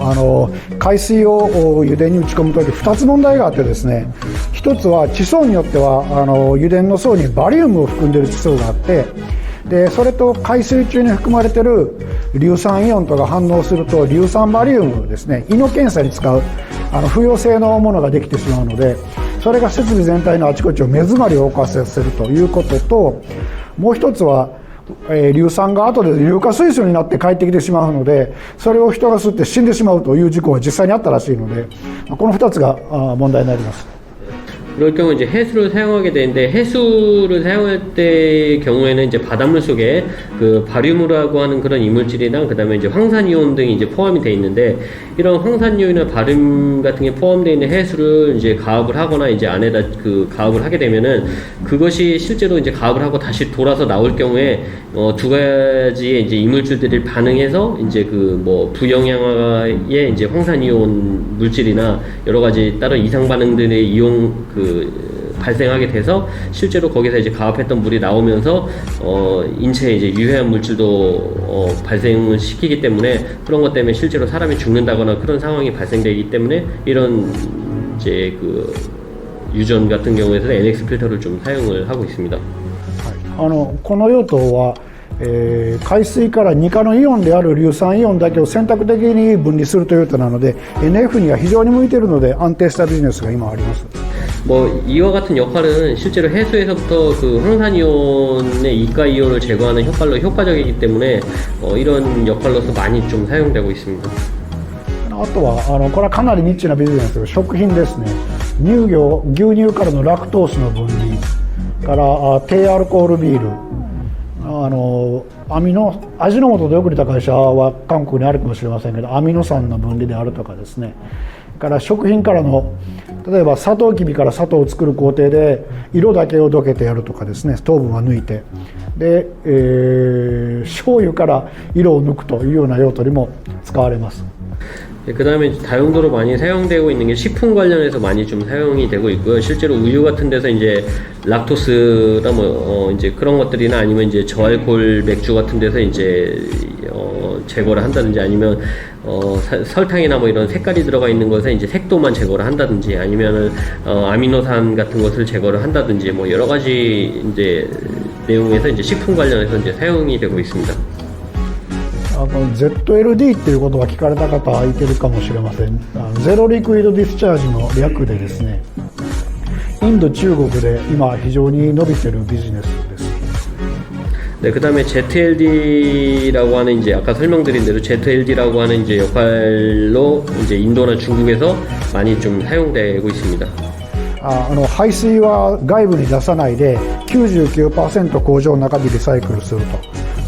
海水を油田に打ち込むとき2つ問題があってですね、1つは地層によっては油田の層にバリウムを含んでいる地層があって、でそれと海水中に含まれている硫酸イオンとか反応すると硫酸バリウムですね、胃の検査に使う不溶性のものができてしまうので、それが設備全体のあちこちを目詰まりを起こさせるということと、もう一つは硫酸が後で硫化水素になって帰ってきてしまうので、それを人が吸って死んでしまうという事故が実際にあったらしいので、この2つが問題になります。 그럴 경우 이제 해수를 사용하게 되는데, 해수를 사용할 때 경우에는 이제 바닷물 속에 그 바륨이라고 하는 그런 이물질이랑 그다음에 이제 황산이온 등이 이제 포함이 돼 있는데, 이런 황산이온이나 바륨 같은 게 포함되어 있는 해수를 이제 가압을 하거나 이제 안에다 그 가압을 하게 되면은, 그것이 실제로 이제 가압을 하고 다시 돌아서 나올 경우에 두 가지의 이제 이물질들이 반응해서 이제 그 뭐 부영양화의 이제 황산이온 물질이나 여러 가지 다른 이상 반응들의 이용 발생하게 돼서 실제로 거기서 이제 가압했던 물이 나오면서 인체에 이제 유해한 물질도 발생을 시키기 때문에, 그런 것 때문에 실제로 사람이 죽는다거나 그런 상황이 발생되기 때문에 이런 이제 그 유전 같은 경우에는 NX 필터를 좀 사용을 하고 있습니다. この用途は、海水から2価のイオンである硫酸イオンだけを選択的に分離するという用途なので NF には非常に向いているので安定したビジネスが今あります。 뭐 이와 같은 역할은 실제로 해수에서부터 그 황산이온의 이가 이온을 제거하는 역할로 효과적이기 때문에 이런 역할로서 많이 좀 사용되고 있습니다. あとはこれはかなりニッチなビジネスです。食品ですね。乳業、牛乳からのラクトースの分離から低アルコールビール、味の素でよく似た会社は韓国にあるかもしれませんけどアミノ酸の分離であるとかですね、から食品からの例えばサトウキビから砂糖を作る工程で色だけをどけてやるとかですね、糖分は抜いてで、醤油から色を抜くというような用途にも使われます。 그 다음에 다용도로 많이 사용되고 있는 게 식품 관련해서 많이 좀 사용이 되고 있고요. 실제로 우유 같은 데서 이제 락토스나 이제 그런 것들이나 아니면 이제 저알코올 맥주 같은 데서 이제 제거를 한다든지 아니면 설탕이나 뭐 이런 색깔이 들어가 있는 것에 이제 색도만 제거를 한다든지 아니면은 아미노산 같은 것을 제거를 한다든지 뭐 여러 가지 이제 내용에서 이제 식품 관련해서 이제 사용이 되고 있습니다. ZLD っていうことは聞かれた方はいてるかもしれません。ゼロリクイドディスチャージの略でですね、インド、中国で今非常に伸びてるビジネスです。 네, 그 다음에 ZLD라고 하는 이제 아까 설명드린 대로 ZLD라고 하는 이제 역할로 이제 인도나 중국에서 많이 좀 사용되고 있습니다. 排水は外部に出さないで 99% 工場の中でリサイクルすると。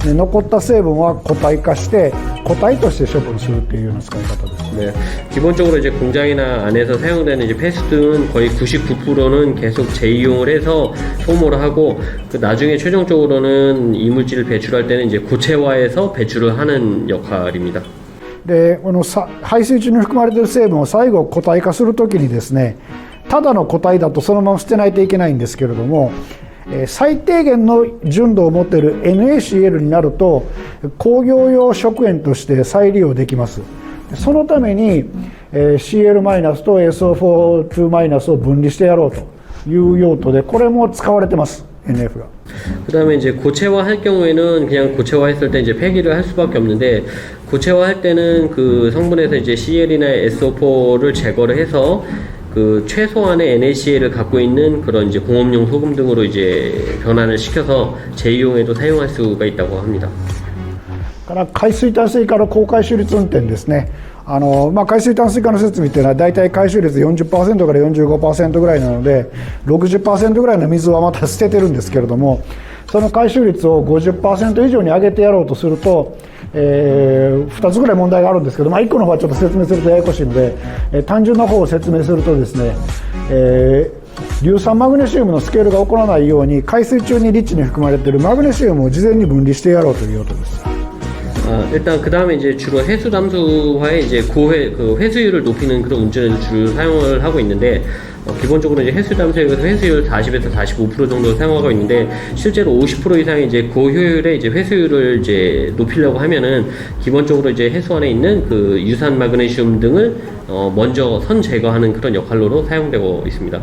で残った成分は固体化して固体として処分するっていうような使い方です。 네, 기본적으로 이제 공장이나 안에서 사용되는 이제 폐수들은 거의 99%는 계속 재이용을 해서 소모를 하고 그 나중에 최종적으로는 이물질을 배출할 때는 이제 고체화해서 배출을 하는 역할입니다. でこの排水中に含まれている成分を最後固体化するときにですね、ただの固体だとそのまま捨てないといけないんですけれども、最低限の純度を持っている NaCl になると工業用食塩として再利用できます。そのために Cl- と SO4 を分離してやろうという用途でこれも使われてます NF が。 그 다음에 이제 고체화할 경우에는 그냥 고체화했을 때 이제 폐기를 할 수밖에 없는데 고체화할 때는 그 성분에서 이제 CL이나 SO4를 제거를 해서 그 최소한의 NaCl을 갖고 있는 그런 이제 공업용 소금 등으로 이제 변환을 시켜서 재이용에도 사용할 수가 있다고 합니다. から海水淡水化の高回収率運転ですね。海水淡水化の設備というのはだいたい回収率 40% から 45% ぐらいなので 60% ぐらいの水はまた捨ててるんですけれども、その回収率を 50% 以上に上げてやろうとすると、2つぐらい問題があるんですけど、1個の方はちょっと説明するとややこしいので、単純な方を説明するとですね、硫酸マグネシウムのスケールが起こらないように海水中にリッチに含まれているマグネシウムを事前に分離してやろうという用途です。 일단 그 다음에 이제 주로 해수 담수화에 이제 그 회수율을 높이는 그런 운전을 주로 사용을 하고 있는데 기본적으로 이제 해수 담수에서 회수율 40에서 45% 정도 사용하고 있는데 실제로 50% 이상의 이제 고효율의 이제 회수율을 이제 높이려고 하면은 기본적으로 이제 해수 안에 있는 그 유산 마그네슘 등을 먼저 선 제거하는 그런 역할로도 사용되고 있습니다.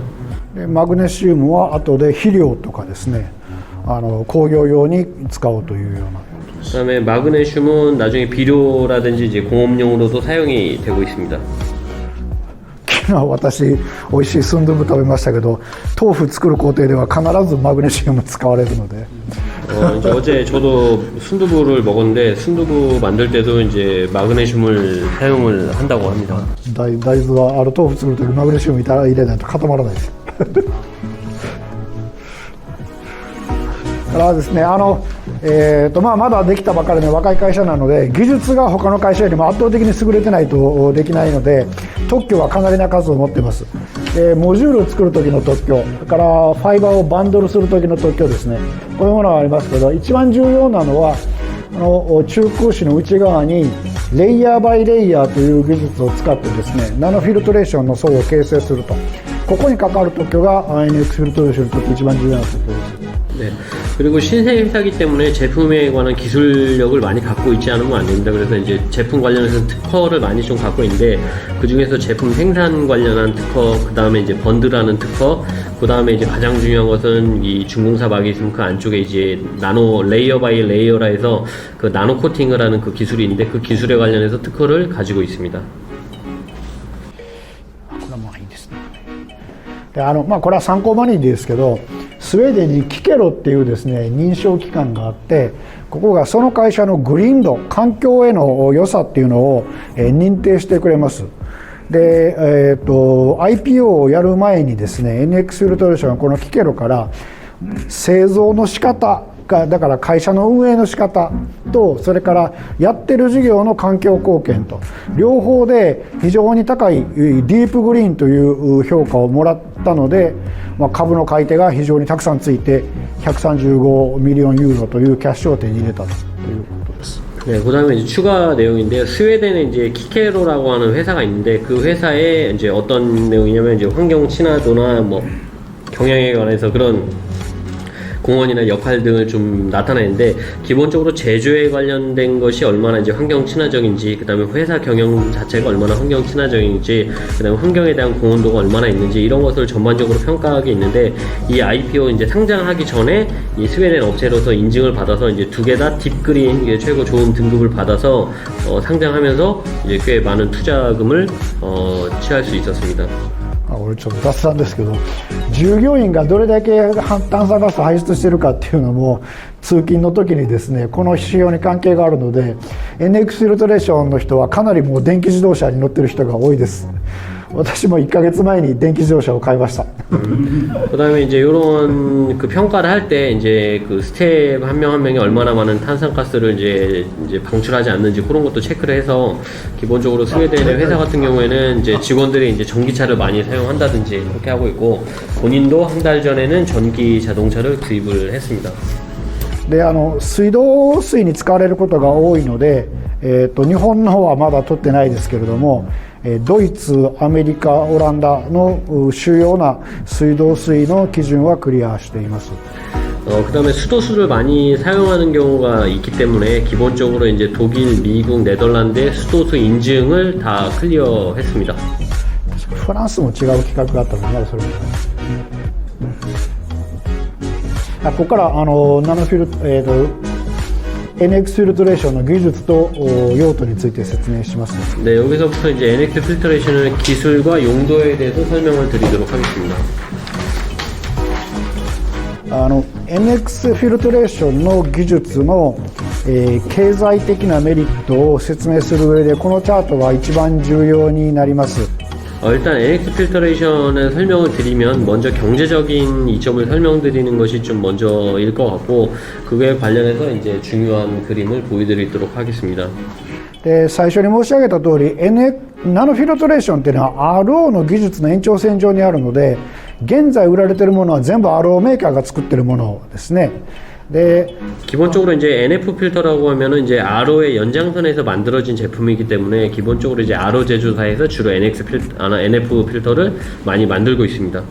マグネシウムは後で肥料とかですね、工業用に使おうというような。 그다음에 마그네슘은 나중에 비료라든지 이제 공업용으로도 사용이 되고 있습니다. 昨日私美味しいスンドゥブ食べましたけど、豆腐作る工程では必ずマグネシウム使われるので。 이제 어제 저도 순두부를 먹었는데 순두부 만들 때도 이제 마그네슘을 사용을 한다고 합니다. 大豆は豆腐作るときマグネシウム入れないと固まらないです。からですね、まだできたばかりの若い会社なので技術が他の会社よりも圧倒的に優れてないとできないので特許はかなりな数を持っています。モジュールを作る時の特許、それからファイバーをバンドルする時の特許ですね、こういうものがありますけど、一番重要なのは中空紙の内側にレイヤーバイレイヤーという技術を使ってですね、ナノフィルトレーションの層を形成すると、ここにかかる特許が NX フィルトレーションにとって一番重要な特許です。 네. 그리고 신생 회사이기 때문에 제품에 관한 기술력을 많이 갖고 있지 않으면 안 됩니다. 그래서 이제 제품 관련해서 특허를 많이 좀 갖고 있는데, 그 중에서 제품 생산 관련한 특허, 그 다음에 이제 번들하는 특허, 그 다음에 이제 가장 중요한 것은 이 중공사 막이 있으면 그 안쪽에 이제 나노 레이어 바이 레이어라 해서 그 나노 코팅을 하는 그 기술이 있는데, 그 기술에 관련해서 특허를 가지고 있습니다. でこれは参考までですけど、スウェーデンにキケロっていうですね認証機関があって、ここがその会社のグリーン度、環境への良さっていうのを認定してくれます。で、IPO をやる前にですね NX フィルトレーションはこのキケロから製造の仕方が、だから会社の運営の仕方と、それからやってる事業の環境貢献と両方で非常に高いディープグリーンという評価をもらったので、株の買い手が非常にたくさんついて135ミリオンユーロというキャッシュを手に入れたということです。 네, 그 다음에 이제 추가 내용인데요. 스웨덴에 이제 키케로라고 하는 회사가 있는데, 그 회사에 이제 어떤 내용이냐면, 이제 환경 친화도나 뭐 경영에 관해서 그런 공헌이나 역할 등을 좀 나타내는데, 기본적으로 제조에 관련된 것이 얼마나 이제 환경 친화적인지, 그 다음에 회사 경영 자체가 얼마나 환경 친화적인지, 그 다음에 환경에 대한 공헌도가 얼마나 있는지, 이런 것을 전반적으로 평가하게 있는데, 이 IPO 이제 상장하기 전에 이 스웨덴 업체로서 인증을 받아서 이제 두 개 다 딥그린, 이게 최고 좋은 등급을 받아서 상장하면서 이제 꽤 많은 투자금을 취할 수 있었습니다. 俺ちょっと雑談ですけど、従業員がどれだけ炭酸ガスを排出してるかっていうのも通勤の時にですねこの指標に関係があるので、 NX フィルトレーションの人はかなりもう電気自動車に乗ってる人が多いです。私も1ヶ月前に電気自動車を買いました。 그다음에 이제 이런 그 평가를 할 때 이제 그 스텝 한 명 한 명이 얼마나 많은 탄산가스를 이제 방출하지 않는지 그런 것도 체크를 해서, 기본적으로 스웨덴의 회사 같은 경우에는 이제 직원들이 이제 전기차를 많이 사용한다든지 그렇게 하고 있고, 본인도 한 달 전에는 전기 자동차를 구입을 했습니다. で水道水に使われることが多いので、日本の方はまだ取ってないですけれども、ドイツ、アメリカ、オランダの主要な水道水の基準はクリアしています。 그 다음에 수도수를 많이 사용하는 경우가 있기 때문에 기본적으로 이제 독일, 미국, 네덜란드의 수도수 인증을 다 클리어했습니다. フランスも違う企画があったので、まだそれも。ここからナノフィルNX フィルトレーションの技術と用途について説明します。 네, 여기서부터 이제 NX 필터레이션의 기술과 용도에 대해서 설명을 드리도록 하겠습니다. NX フィルトレーションの技術の、経済的なメリットを説明する上でこのチャートは一番重要になります。 일단 NX 필터레이션의 설명을 드리면 먼저 경제적인 이점을 설명드리는 것이 좀 먼저일 것 같고, 그거에 관련해서 이제 중요한 그림을 보여드리도록 하겠습니다. で最初に申し上げた通り、ナノフィルトレーションっていうのは RO の技術の延長線上にあるので、現在売られているものは全部 RO メーカーが作っているものですね。 네. 기본적으로 이제 NF 필터라고 하면은 이제 RO의 연장선에서 만들어진 제품이기 때문에 기본적으로 이제 RO 제조사에서 주로 NF 필터를 많이 만들고 있습니다.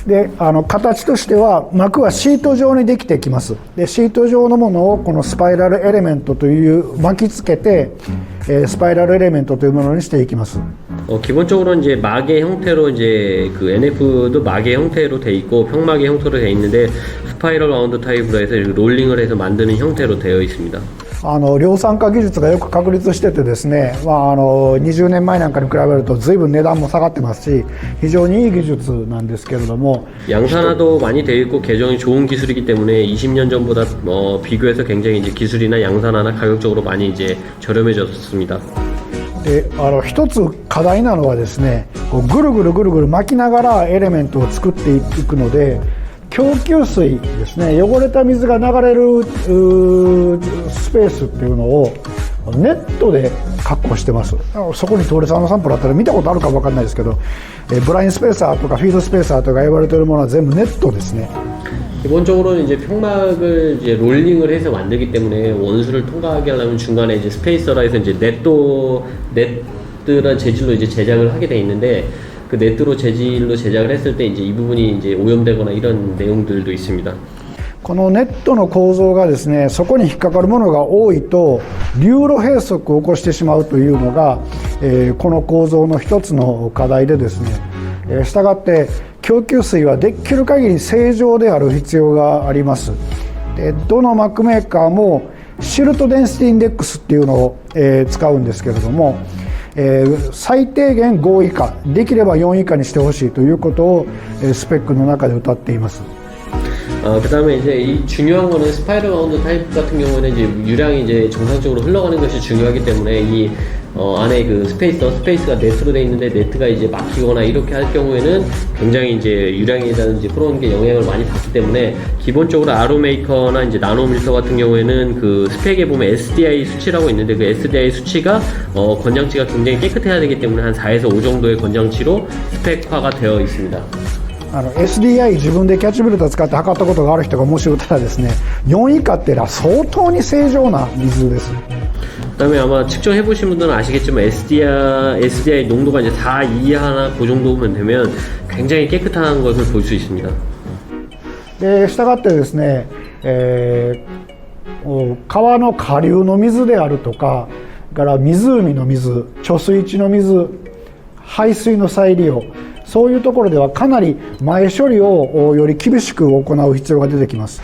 で形としては膜はシート状にできてきます。でシート状のものをこのスパイラルエレメントという巻きつけて、スパイラルエレメントというものにしていきます。 기본적으로 이제 막의 형태로 이제 그 NF도 막의 형태로 돼 있고 평막의 형태로 돼 있는데, 스파이럴 라운드 타입으로 해서 롤링을 해서 만드는 형태로 되어 있습니다. 量産化技術がよく確立しててですね、20年前なんかに比べると随分値段も下がってますし、非常にいい技術なんですけれども、 양산화도 많이 되어 있고 개정이 좋은 기술이기 때문에 20년 전보다 비교해서 굉장히 이제 기술이나 양산화나 가격적으로 많이 이제 저렴해졌습니다. で一つ課題なのはですね、こうぐるぐるぐるぐる巻きながらエレメントを作っていくので、供給水ですね、汚れた水が流れるスペースっていうのをネットで確保してます。そこにトーレサーのサンプルあったら見たことあるかもわかんないですけど、ブラインスペーサーとかフィードスペーサーとか言われているものは全部ネットですね。 기본적으로는 이제 평막을 이제 롤링을 해서 만들기 때문에 원수를 통과하게 하려면 중간에 이제 스페이서라 해서 이제 넷들한 재질로 이제 제작을 하게 돼 있는데, 그 네트로 재질로 제작을 했을 때 이제 이 부분이 이제 오염되거나 이런 내용들도 있습니다. このネットの構造がですね、そこに引っかかるものが多いと流路閉塞を起こしてしまうというのが、この構造の一つの課題でですね、したがって供給水はできる限り正常である必要があります。でどのマックメーカーもシルトデンシティインデックスっていうのを、使うんですけれども、最低限5以下できれば4以下にしてほしいということを、スペックの中で謳っています。 그 다음에 이제 이 중요한 거는 스파이럴 라운드 타입 같은 경우에는 이제 유량이 이제 정상적으로 흘러가는 것이 중요하기 때문에 이 안에 그 스페이스가 네트로 돼 있는데 네트가 이제 막히거나 이렇게 할 경우에는 굉장히 이제 유량이라든지 그런 게 영향을 많이 받기 때문에 기본적으로 아로메이커나 이제 나노밀터 같은 경우에는 그 스펙에 보면 SDI 수치라고 있는데 그 SDI 수치가 권장치가 굉장히 깨끗해야 되기 때문에 한 4에서 5 정도의 권장치로 스펙화가 되어 있습니다. SDI 自分でキャッチビルター使って測ったことがある人がもしいたらですね、4以下っていうのは相当に正常な水です。 그다음에 아마 측정해 보신 분들은 아시겠지만 SDI 농도가 이제 4 이하나 그 정도면 되면 굉장히 깨끗한 것을 볼 수 있습니다. したがってですね、川の下流の水であるとか、から湖の水、貯水池の水、排水の再利用、そういうところではかなり前処理をより厳しく行う必要が出てきます。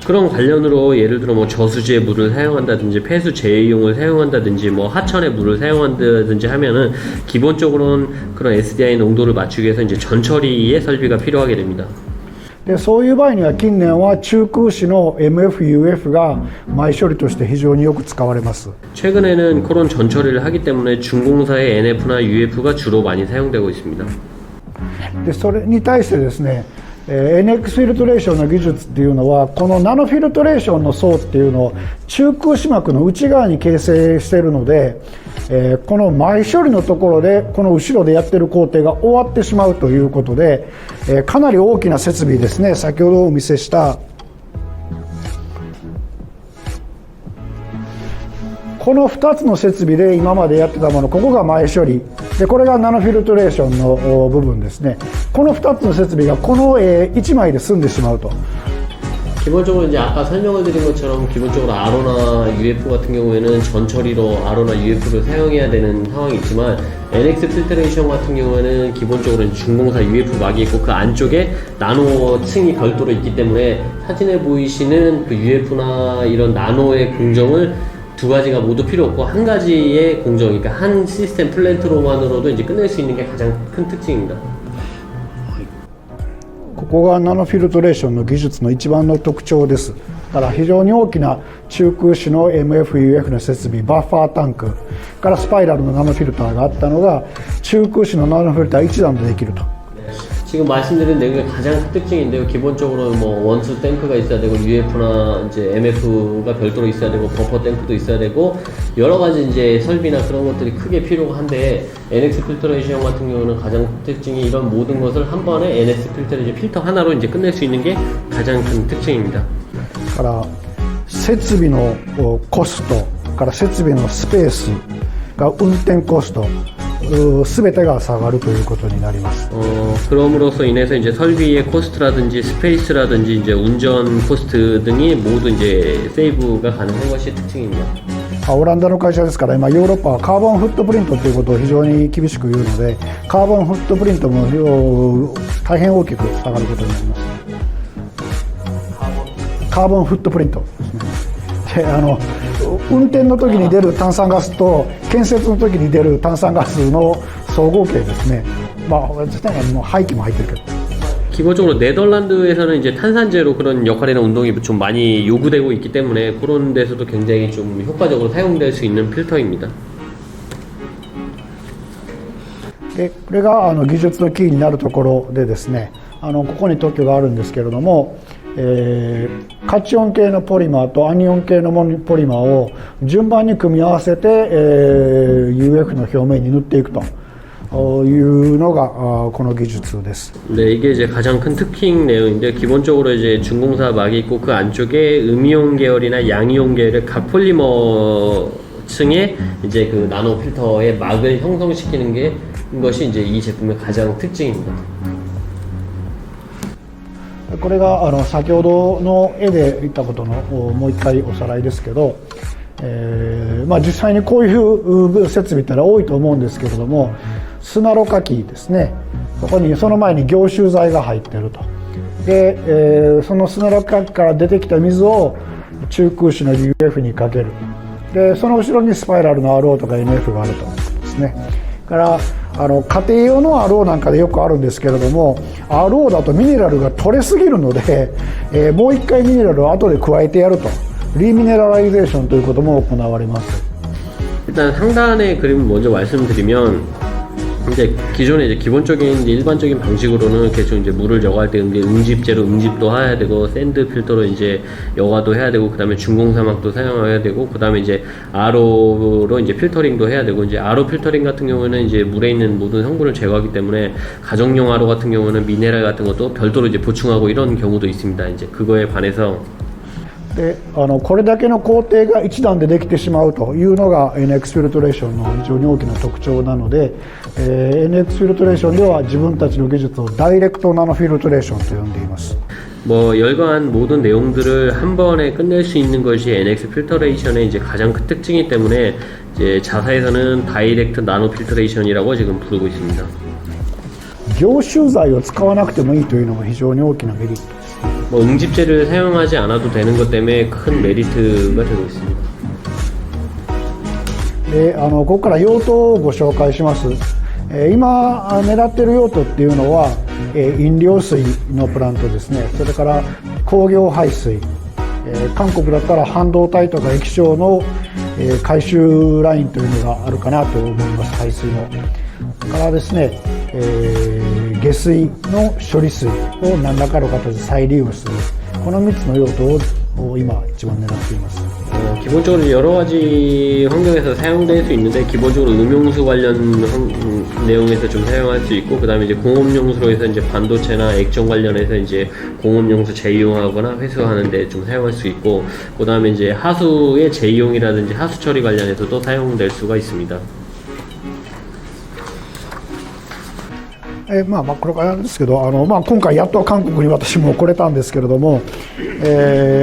그런 관련으로 예를 들어 뭐 저수지의 물을 사용한다든지 폐수 재이용을 사용한다든지 뭐 하천의 물을 사용한다든지 하면은 기본적으로는 그런 SDI 농도를 맞추기 위해서 이제 전처리의 설비가 필요하게 됩니다. でそういう場合には近年は中空子の MF、UF が前処理として非常によく使われます。 최근에는 그런 전처리를 하기 때문에 중공사의 NF나 UF가 주로 많이 사용되고 있습니다. でそれに対してですね、NX フィルトレーションの技術っていうのはこのナノフィルトレーションの層っていうのを中空子膜の内側に形成しているので、この前処理のところでこの後ろでやってる工程が終わってしまうということで、かなり大きな設備ですね、先ほどお見せしたこの2つの設備で今までやってたもの、ここが前処理で、これがナノフィルトレーションの部分ですね。この2つの設備がこの1枚で済んでしまうと。 기본적으로 이제 아까 설명을 드린 것처럼 기본적으로 R나 UF 같은 경우에는 전처리로 R나 UF를 사용해야 되는 상황이 있지만 NX 필터레이션 같은 경우에는 기본적으로 중공사 UF 막이 있고 그 안쪽에 나노층이 별도로 있기 때문에 사진에 보이시는 그 UF나 이런 나노의 공정을 두 가지가 모두 필요 없고 한 가지의 공정, 그러니까 한 시스템 플랜트로만으로도 이제 끝낼 수 있는 게 가장 큰 특징입니다. ここがナノフィルトレーションの技術の一番の特徴です。だから非常に大きな中空子の MF、UF の設備、バッファータンクからスパイラルのナノフィルターがあったのが中空子のナノフィルター一段でできると。 지금 말씀드린 내용의 가장 큰 특징인데요. 기본적으로 뭐 원수 탱크가 있어야 되고 UF나 이제 MF가 별도로 있어야 되고 버퍼 탱크도 있어야 되고 여러 가지 이제 설비나 그런 것들이 크게 필요가 한데 NX 필터레이션 같은 경우는 가장 큰 특징이 이런 모든 것을 한 번에 NX 필터레이션 필터 하나로 이제 끝낼 수 있는 게 가장 큰 특징입니다. から設備のコストから設備のスペースが運転コスト全てが下がるということになります。 그럼으로써 인해서 이제 설비의 코스트라든지 스페이스라든지 이제 운전 코스트 등이 모두 이제 세이브가 가능한 것이 특징입니다. オランダの会社ですから今ヨーロッパはカーボンフットプリントということを非常に厳しく言うのでカーボンフットプリントも大変大きく下がることになります。カーボンフットプリントですね。で運転の時に出る炭酸ガスと建設の時に出る炭酸ガスの総合計ですね。まあ実際にもう排気も入ってるけど。 기본적으로 네덜란드에서는 이제 탄산제로 그런 역할이나 운동이 좀 많이 요구되고 있기 때문에 그런 데서도 굉장히 좀 효과적으로 사용될 수 있는 필터입니다. でこれが技術のキーになるところでですね、ここに特許があるんですけれども、カチオン系のポリマーとアニオン系のポリマーを順番に組み合わせて、UF の表面に塗っていくというのがこの技術です。 네, 이게 이제 가장 큰 특징 내용인데 기본적으로 이제 중공사 막이 있고 그 안쪽에 음이온 계열이나 양이온 계열의 각 폴리머 층에 이제 그 나노 필터의 막을 형성시키는 것이 이제 이 제품의 가장 특징입니다. これが先ほどの絵で言ったことのもう一回おさらいですけど、実際にこういう設備ってのは多いと思うんですけれども、砂ろ過器ですね、その前に凝集剤が入ってると。で、その砂ろ過器から出てきた水を中空子の UF にかける。でその後ろにスパイラルの RO とか NF があるとですね。から家庭用の RO なんかでよくあるんですけれども、 RO だとミネラルが取れすぎるので、もう一回ミネラルを後で加えてやると、リミネラライゼーションということも行われます。 일단 상단의 그림을 먼저 말씀드리면 이제 기존에 이제 기본적인 이제 일반적인 방식으로는 계속 이제 물을 여과할 때 응집제로 응집도 해야 되고, 샌드 필터로 이제 여과도 해야 되고, 그 다음에 중공사막도 사용해야 되고, 그 다음에 이제 RO로 이제 필터링도 해야 되고, 이제 RO 필터링 같은 경우는 이제 물에 있는 모든 성분을 제거하기 때문에 가정용 RO 같은 경우는 미네랄 같은 것도 별도로 이제 보충하고 이런 경우도 있습니다. 이제 그거에 반해서 でこれだけの工程が一段でできてしまうというのが NX フィルトレーションの非常に大きな特徴なので、NX フィルトレーションでは自分たちの技術をダイレクトナノフィルトレーションと呼んでいます。 뭐 열거한 모든 내용들을 한 번에 끝낼 수 있는 것이 NX 필터레이션의 이제 가장 큰 특징이기 때문에 이제 자사에서는 다이렉트 나노 필터레이션이라고 지금 부르고 있습니다. 凝集剤を使わなくてもいいというのが非常に大きなメリット。 뭐 응집제를 사용하지 않아도 되는 것 때문에 큰 메리트가 되고 있습니다. でここから用途をご紹介します。今狙っている用途っていうのは飲料水のプラントですね。それから工業排水、韓国だったら半導体とか液晶の回収ラインというのがあるかなと思います。排水のからですね、下水の処理水を何らかの形で再利用する、この3つの用途を今一番狙っています。 기본적으로 여러 가지 환경에서 사용될 수 있는데, 기본적으로 음용수 관련 내용에서 좀 사용할 수 있고, 그 다음에 이제 공업용수로 해서 이제 반도체나 액정 관련해서 이제 공업용수 재이용하거나 회수하는데 좀 사용할 수 있고, 그 다음에 이제 하수의 재이용이라든지 하수 처리 관련해서도 사용될 수가 있습니다. これからですけど、今回やっと韓国に私も来れたんですけれども、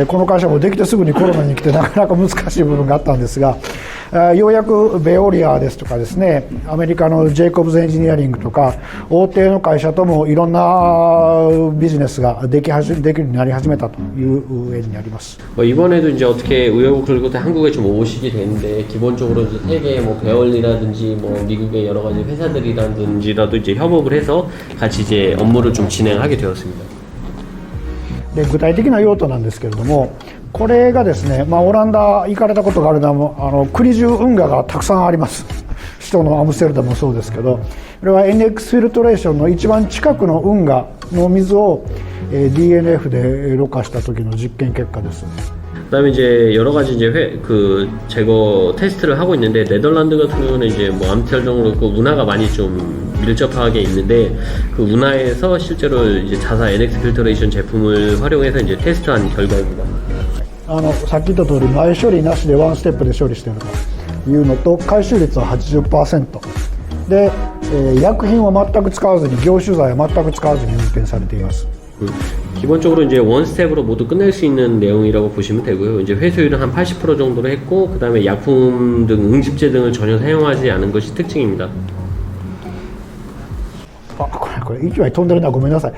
この会社もできてすぐにコロナに来てなかなか難しい部分があったんですが、ようやくベオリアですとかですね、アメリカのジェイコブズエンジニアリングとか大手の会社ともいろんなビジネスができるようになり始めたという絵になります。 이번에도 이제 어떻게 우여곡절 끝에 한국에 좀 오시게 됐는데, 기본적으로 이제 세계 뭐 베얼리라든지 뭐 미국의 여러 가지 회사들이라든지라도 이제 협업을 해서 같이 이제 업무를 좀 진행하게 되었습니다. で具体的な用途なんですけれども、これがですね、オランダ行かれたことがあるのは国中運河がたくさんあります。首都のアムステルダムもそうですけど、これは NX フィルトレーションの一番近くの運河の水を DNF でろ過した時の実験結果です。 그다음에 이제 여러 가지 이제 그 제거 테스트를 하고 있는데, 네덜란드 같은 경우는 이제 뭐 암스테르담으로 그 운하가 많이 좀 밀접하게 있는데, 그 운하에서 실제로 이제 자사 NX 필터레이션 제품을 활용해서 이제 테스트한 결과입니다. さっき言った通り前処理なしでワンステップで処理しているというのと、回収率は 80% で、薬品を全く使わずに、凝集剤は全く使わずに運転されています。 기본적으로 이제 원 스텝으로 모두 끝낼 수 있는 내용이라고 보시면 되고요. 이제 회수율은 한 80% 정도로 했고, 그 다음에 약품 등 응집제 등을 전혀 사용하지 않은 것이 특징입니다. これ勢い飛んでるのはごめんなさい。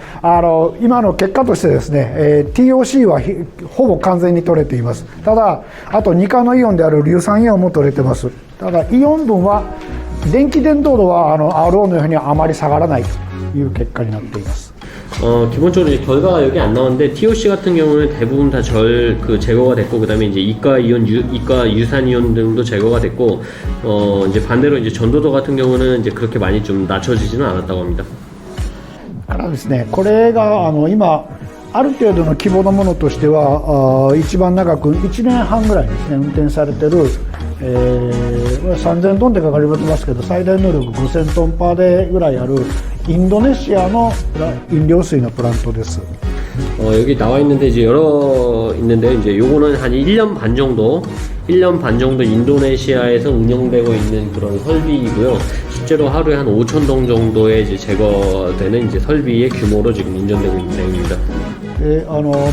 今の結果としてですね、TOC はほぼ完全に取れています。ただあと2価のイオンである硫酸イオンも取れてます。ただイオン分は電気伝導度はRO のようにはあまり下がらないという結果になっています。 기본적으로 이제 결과가 여기 안 나왔는데, TOC 같은 경우는 대부분 다 제거가 됐고, 그 다음에 이제 이가 이온, 이가 유산 이온 등도 제거가 됐고, 이제 반대로 이제 전도도 같은 경우는 이제 그렇게 많이 좀 낮춰지지는 않았다고 합니다. からですね、これが今ある程度の規模のものとしては一番長く1年半ぐらいですね運転されてる、3000トンって書かれてますけど、最大能力5000トンパーでぐらいあるインドネシアの飲料水のプラントです。 여기 나와 있는데 이제 여러 있는데 이제 요거는 한 1년 반 정도 인도네시아에서 운영되고 있는 그런 설비이고요. 실제로 하루에 한 5,000동 정도의 이제 제거되는 이제 설비의 규모로 지금 운전되고 있는 내용입니다.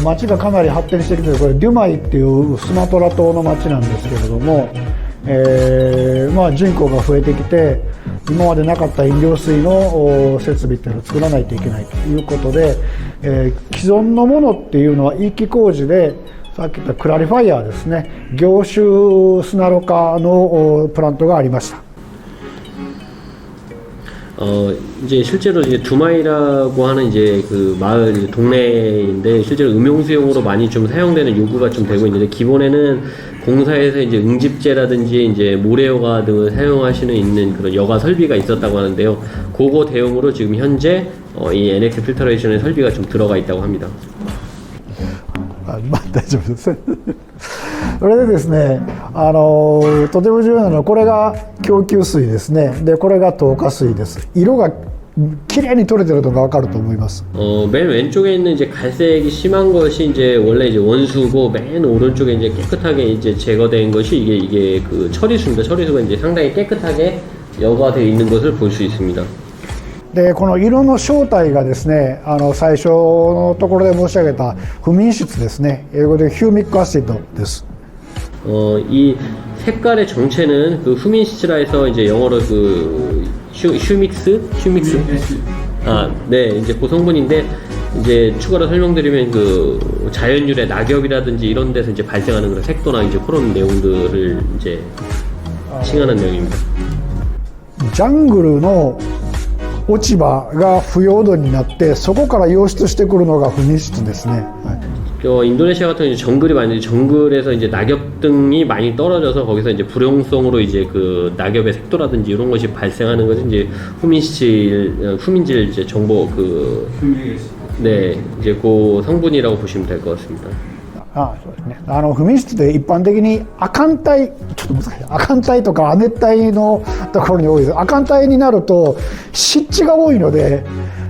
町がかなり発展してきてる、これデュマイっていうスマトラ島の町なんですけれども、人口が増えてきて今までなかった飲料水の設備っていうのを作らないといけないということで、既存のものっていうのは一気工事でさっき言ったクラリファイヤーですね、凝集砂ろ過のプラントがありました。 이제 실제로 이제 두마이라고 하는 이제 그 마을 동네인데 실제로 음용수용으로 많이 좀 사용되는 요구가 좀 되고 있는데 기본에는 공사에서 이제 응집제라든지 이제 모래여과 등을 사용하시는 있는 그런 여과 설비가 있었다고 하는데요. 그거 대용으로 지금 현재 이 NX 필터레이션의 설비가 좀 들어가 있다고 합니다. 大丈夫です。それでですね、とても重要なのはこれが供給水ですね。で、これが透過水です。色がきれいに取れてるのがわかると思います。 맨 왼쪽에 있는 이제 갈색이 심한 것이 이제 원래 이제 원수고 맨 오른쪽에 이제 깨끗하게 이제 제거된 것이 이게 그 처리수입니다. 처리수가 이제 상당히 깨끗하게 여과되어 있는 것을 볼 수 있습니다. でこの色の正体がですね、最初のところで申し上げた不眠質ですね。英語でヒューミックアシッドです。 이 색깔의 정체는 그 후민시치라 해서 이제 영어로 그 휴믹스? 네, 이제 그 성분인데 이제 추가로 설명드리면 그 자연유래 낙엽이라든지 이런 데서 이제 발생하는 그런 색도나 이제 그런 내용들을 이제 칭하는 내용입니다. ジャングルの落ち葉が腐葉土になってそこから溶出してくるのが不眠質ですね。はい、 인도네시아 같은 경우 정글이 많이 정글에서 이제 낙엽 등이 많이 떨어져서 거기서 이제 불용성으로 이제 그 낙엽의 색도라든지 이런 것이 발생하는 것이 이제 후민질 이제 정보 그 네 이제 그 성분이라고 보시면 될 것 같습니다. そうですね。不眠質で一般的に亜寒帯、ちょっと難しい。亜寒帯とか亜熱帯のところに多いです。亜寒帯になると湿地が多いので、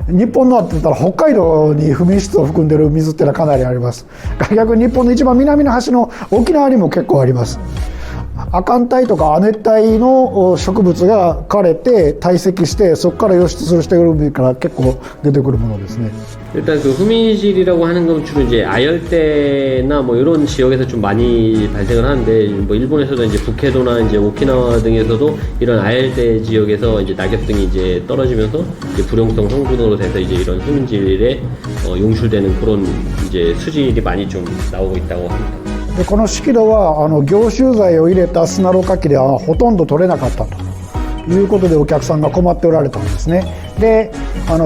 日本のって言ったら北海道に不眠質を含んでる水っていうのはかなりあります。逆に日本の一番南の端の沖縄にも結構あります。亜寒帯とか亜熱帯の植物が枯れて堆積してそこから溶出してくるから結構出てくるものですね。 일단 그 후미질이라고 하는 건 주로 이제 아열대나 뭐 이런 지역에서 좀 많이 발생을 하는데 뭐 일본에서도 이제 북해도나 이제 오키나와 등에서도 이런 아열대 지역에서 이제 낙엽 등이 이제 떨어지면서 이제 불용성 성분으로 돼서 이제 이런 후미질에 용출되는 그런 이제 수질이 많이 좀 나오고 있다고 합니다. でこの式土は凝集剤を入れた砂ろ過器ではほとんど取れなかったということでお客さんが困っておられたんですね。で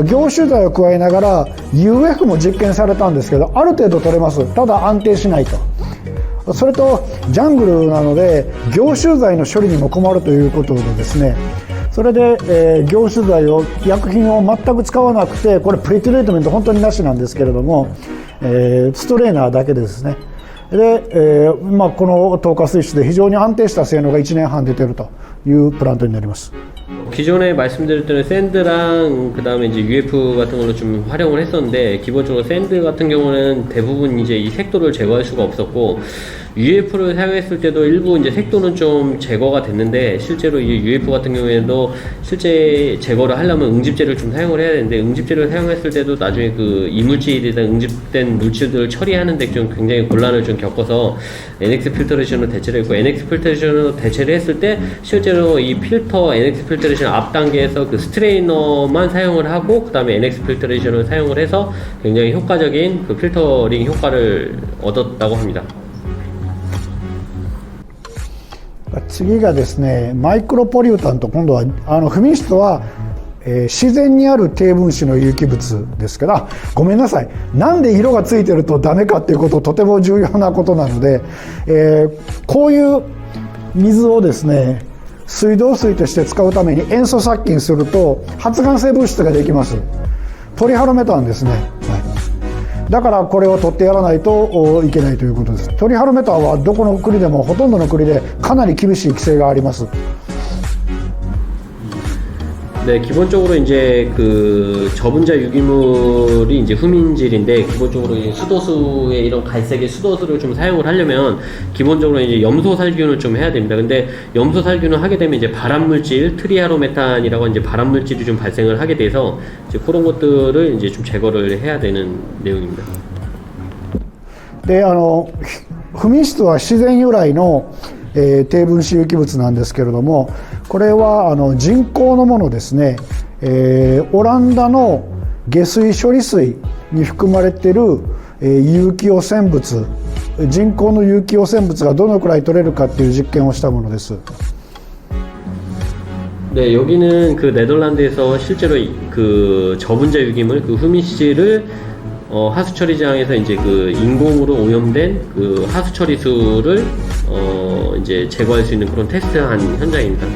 凝集剤を加えながら UF も実験されたんですけどある程度取れます。ただ安定しないと。それとジャングルなので凝集剤の処理にも困るということでですね、それで、凝集剤を薬品を全く使わなくてこれプリトリートメント本当になしなんですけれども、ストレーナーだけでですね。で、この透過水質で非常に安定した性能が1年半出ているというプラントになります。 기존에 말씀드렸던 샌드랑 그 다음에 이제 UF 같은 걸로 좀 활용을 했었는데 기본적으로 샌드 같은 경우는 대부분 이제 이 색도를 제거할 수가 없었고 UF를 사용했을 때도 일부 이제 색도는 좀 제거가 됐는데 실제로 이 UF 같은 경우에도 실제 제거를 하려면 응집제를 좀 사용을 해야 되는데 응집제를 사용했을 때도 나중에 그 이물질이나 응집된 물질들을 처리하는데 좀 굉장히 곤란을 좀 겪어서 NX 필터레이션으로 대체를 했고 NX 필터레이션으로 대체를 했을 때 실제로 이 필터 NX 필터레이션 앞 단계에서 그 스트레이너만 사용을 하고 그 다음에 NX 필터레이션을 사용을 해서 굉장히 효과적인 그 필터링 효과를 얻었다고 합니다. 次がですねマイクロポリュータント、今度は不眠質は、自然にある低分子の有機物ですから、ごめんなさい、なんで色がついてるとダメかっていうこととても重要なことなので、こういう水をですね水道水として使うために塩素殺菌すると発がん性物質ができます。ポリハロメタンですね、だからこれを取ってやらないといけないということです。トリハロメタンはどこの国でもほとんどの国でかなり厳しい規制があります。 네, 기본적으로 이제 그 저분자 유기물이 이제 후민질인데, 기본적으로 이제 수도수에 이런 갈색의 수도수를 좀 사용을 하려면 기본적으로 이제 염소 살균을 좀 해야 됩니다. 근데 염소 살균을 하게 되면 이제 발암물질, 트리아로메탄이라고 이제 발암물질이 좀 발생을 하게 돼서 이제 그런 것들을 이제 좀 제거를 해야 되는 내용입니다. で不眠質は自然由来の、低分子有機物なんですけれども、これは人工のものですね、オランダの下水処理水に含まれている、有機汚染物、人工の有機汚染物がどのくらい取れるかっていう実験をしたものです。 네, 여기는 그 네덜란드에서 실제로 그 저분자 유기물, 그 후미씨를 하수 처리장에서 이제 그 인공으로 오염된 그 하수 처리수를 이제 제거할 수 있는 그런 테스트한 현장입니다.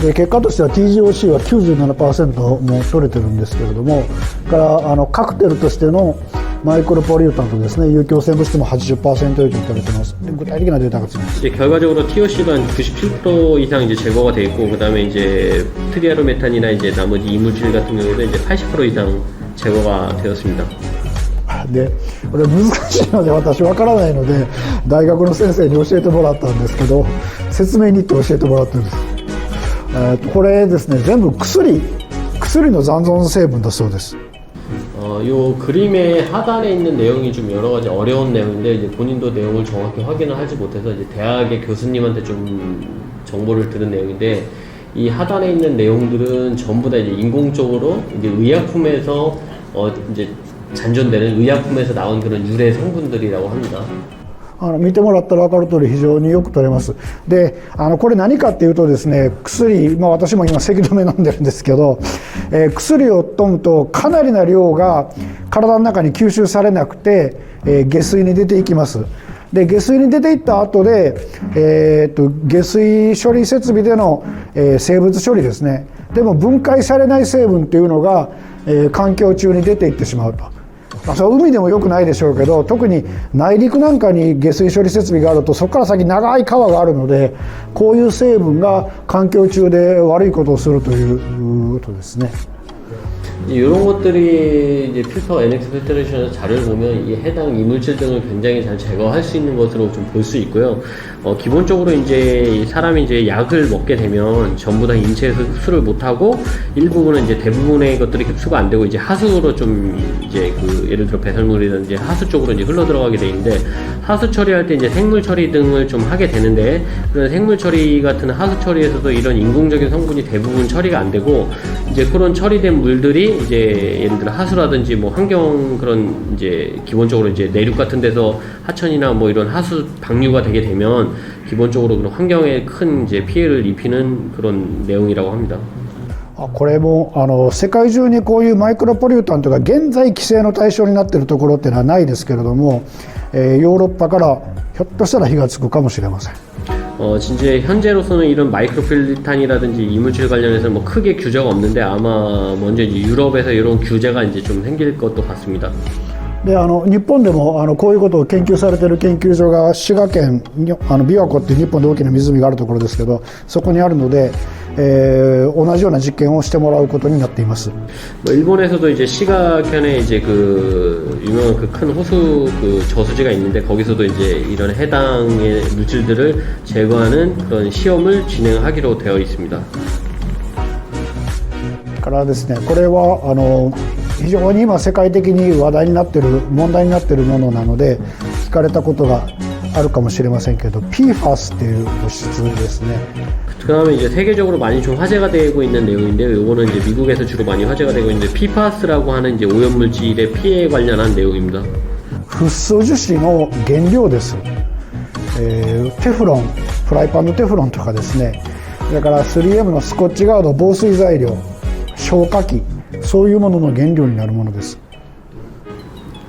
で結果としては TGOC は 97% も取れてるんですけれども、からカクテルとしてのマイクロポリュータントですね、有機汚染物質も 80% 以上取れてます。具体的なデータがつきます。 이제 결과적으로 TOC도 한 97% 이상 이제 제거가 돼 있고, 그다음에 이제 트리아로메탄이나 이제 나머지 이물질 같은 경우도 이제 80% 이상 제거가 되었습니다. でこれ難しいので私わからないので大学の先生に教えてもらったんですけど、説明に行って教えてもらってるんです。これですね、全部薬の残存成分だそうです。 요 그림의 하단에 있는 내용이 좀 여러 가지 어려운 내용인데, 이제 본인도 내용을 정확히 확인을 하지 못해서 이제 대학의 교수님한테 좀 정보를 들은 내용인데, 이 하단에 있는 내용들은 전부 다 이제 인공적으로 이제 의약품에서 이제 잔존되는 의약품에서 나온 그런 유래 성분들이라고 합니다. 見てもらったら分かる通り非常によく取れます。でこれ何かっていうとですね、薬、私も今咳止め飲んでるんですけど、薬を飲むとかなりな量が体の中に吸収されなくて、下水に出ていきます。で下水に出ていった後で、下水処理設備での、生物処理ですね、でも分解されない成分っていうのが、環境中に出ていってしまうと。それは海でもよくないでしょうけど、特に内陸なんかに下水処理設備があるとそこから先長い川があるので、こういう成分が環境中で悪いことをするということですね。 이런 것들이 이제 필터 NX 필터레이션에서 자료를 보면 이 해당 이물질 등을 굉장히 잘 제거할 수 있는 것으로 좀 볼 수 있고요. 기본적으로 이제 사람이 이제 약을 먹게 되면 전부 다 인체에서 흡수를 못하고, 일부분은 이제 대부분의 것들이 흡수가 안 되고 이제 하수로 좀 이제 그 예를 들어 배설물이든지 하수 쪽으로 이제 흘러 들어가게 돼 있는데, 하수 처리할 때 이제 생물 처리 등을 좀 하게 되는데, 그런 생물 처리 같은 하수 처리에서도 이런 인공적인 성분이 대부분 처리가 안 되고, 이제 그런 처리된 물들이 이제 예를 들어 하수라든지 뭐 환경 그런 이제 기본적으로 이제 내륙 같은 데서 하천이나 뭐 이런 하수 방류가 되게 되면 기본적으로 그런 환경에 큰 이제 피해를 입히는 그런 내용이라고 합니다. これも世界中にこういうマイクロポリュータントが現在規制の対象になっているところっていうのはないですけれども、ヨーロッパからひょっとしたら火がつくかもしれません。 진짜 현재로서는 이런 마이크로필탄이라든지 이물질 관련해서 뭐 크게 규제가 없는데, 아마 먼저 이제 유럽에서 이런 규제가 이제 좀 생길 것도 같습니다. で日本でもこういうことを研究されている研究所が滋賀県琵琶湖っていう日本で大きな湖があるところですけど、そこにあるので、同じような実験をしてもらうことになっています。 일본에서도 이제 시가현에 이제 그 유명한 그 큰 호수 그 저수지가 있는데, 거기서도 이제 이런 해당의 물질들을 제거하는 그런 시험을 진행하기로 되어 있습니다. からですね、これは非常に今世界的に話題になっている問題になっているものなので聞かれたことがあるかもしれませんけど、 PFAS っていう物質ですね。 그다음에 이제 세계적으로 많이 좀 화제가 되고 있는 내용인데요. 요거는 이제 미국에서 주로 많이 화제가 되고 있는데, PFAS라고 하는 이제 오염물질의 피해에 관련한 내용입니다. フッ素樹脂の原料です。テフロン、フライパンのテフロンとかですね、だから 3M のスコッチガード防水材料、消火器、そういうものの原料になるものです。